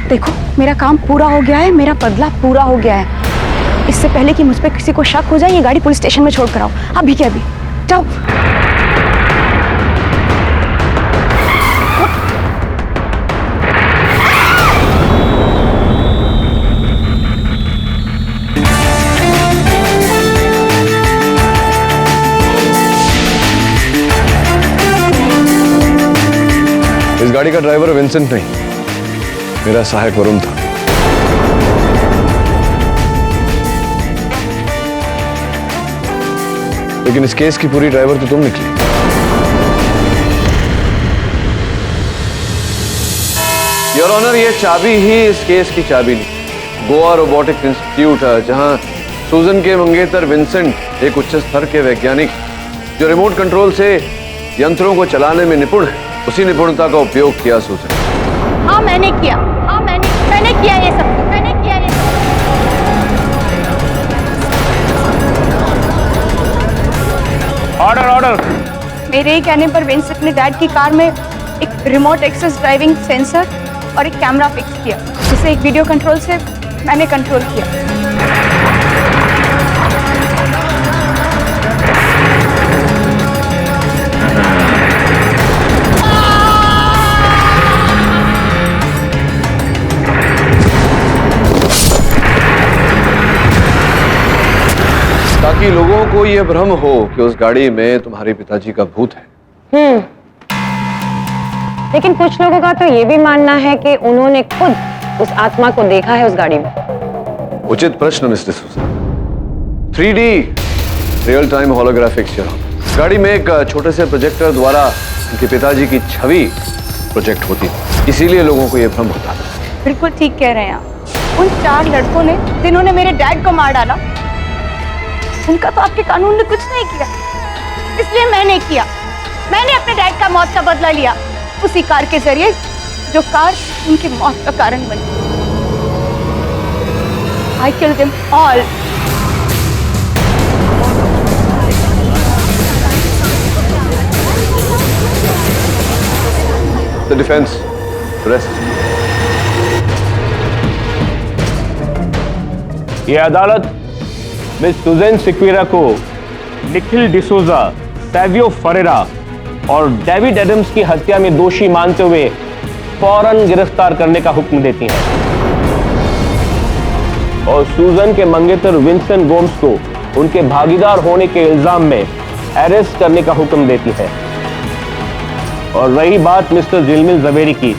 देखो, मेरा काम पूरा हो गया है, मेरा बदला पूरा हो गया है। इससे पहले कि मुझ पर किसी को शक हो जाए, ये गाड़ी पुलिस स्टेशन में छोड़ कर आओ, अभी के अभी। जाओ। इस गाड़ी का ड्राइवर विंसेंट नहीं, मेरा सहायक वरुण था। लेकिन इस केस की पूरी ड्राइवर तो तुम निकली। योर ऑनर, ये चाबी ही इस केस की चाबी नहीं। गोवा रोबोटिक्स इंस्टीट्यूट है, जहां सूजन के मंगेतर विंसेंट, एक उच्च स्तर के वैज्ञानिक जो रिमोट कंट्रोल से यंत्रों को चलाने में निपुण है, उसी निपुणता का उपयोग किया सूजन। हाँ मैंने किया, हाँ मैंने किया ये सब, मैंने किया ये सब। Order order. मेरे ही कहने पर विंसेंट ने डैड की कार में एक रिमोट एक्सेस ड्राइविंग सेंसर और एक कैमरा फिक्स किया, जिसे एक वीडियो कंट्रोल से मैंने कंट्रोल किया। ताकि लोगों को यह भ्रम हो कि उस गाड़ी में तुम्हारे पिताजी का भूत है। लेकिन कुछ लोगों का तो ये भी मानना है कि उन्होंने खुद उस आत्मा को देखा है उस गाड़ी में। उचित प्रश्न मिस्टर सूजन। 3D रियल टाइम होलोग्राफिक इस गाड़ी में एक छोटे से प्रोजेक्टर द्वारा उनके पिताजी की छवि प्रोजेक्ट होती थी, इसीलिए लोगों को यह भ्रम होता था। बिल्कुल ठीक कह रहे हैं आप। उन 4 लड़कों ने जिन्होंने मेरे डैड को मार डाला, उनका तो आपके कानून ने कुछ नहीं किया, इसलिए मैंने किया। मैंने अपने डैड का मौत का बदला लिया, उसी कार के जरिए जो कार उनकी मौत का कारण बनी। I killed them all. The defense, rest. ये अदालत मिस सुजैन सिक्वेरा को निखिल डिसोजा, सैवियो फरेरा और डेविड एडम्स की हत्या में दोषी मानते हुए फौरन गिरफ्तार करने का हुक्म देती है और सूजन के मंगेतर विंसेंट गोम्स को उनके भागीदार होने के इल्जाम में अरेस्ट करने का हुक्म देती है। और रही बात मिस्टर झिलमिल ज़वेरी की,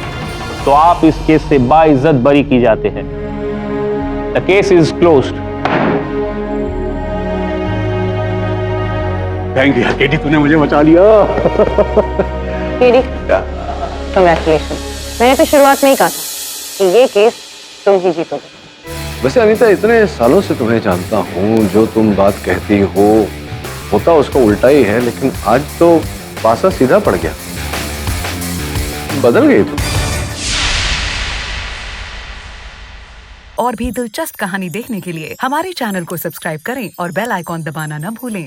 तो आप इस केस से बाइज्जत बरी की जाते हैं। The case is closed. Thank you KD, तूने मुझे बचा लिया। KD, congratulation. मैंने तो शुरुआत में ही कहा था कि ये केस तुम ही जीतोगे। वैसे अनीता, इतने सालों से तुम्हें जानता हूँ, जो तुम बात कहती हो होता उसका उल्टा ही है, लेकिन आज तो पासा सीधा पड़ गया, बदल गई तुम। और भी दिलचस्प कहानी देखने के लिए हमारे चैनल को सब्सक्राइब करें और बेल आइकॉन दबाना न भूलें।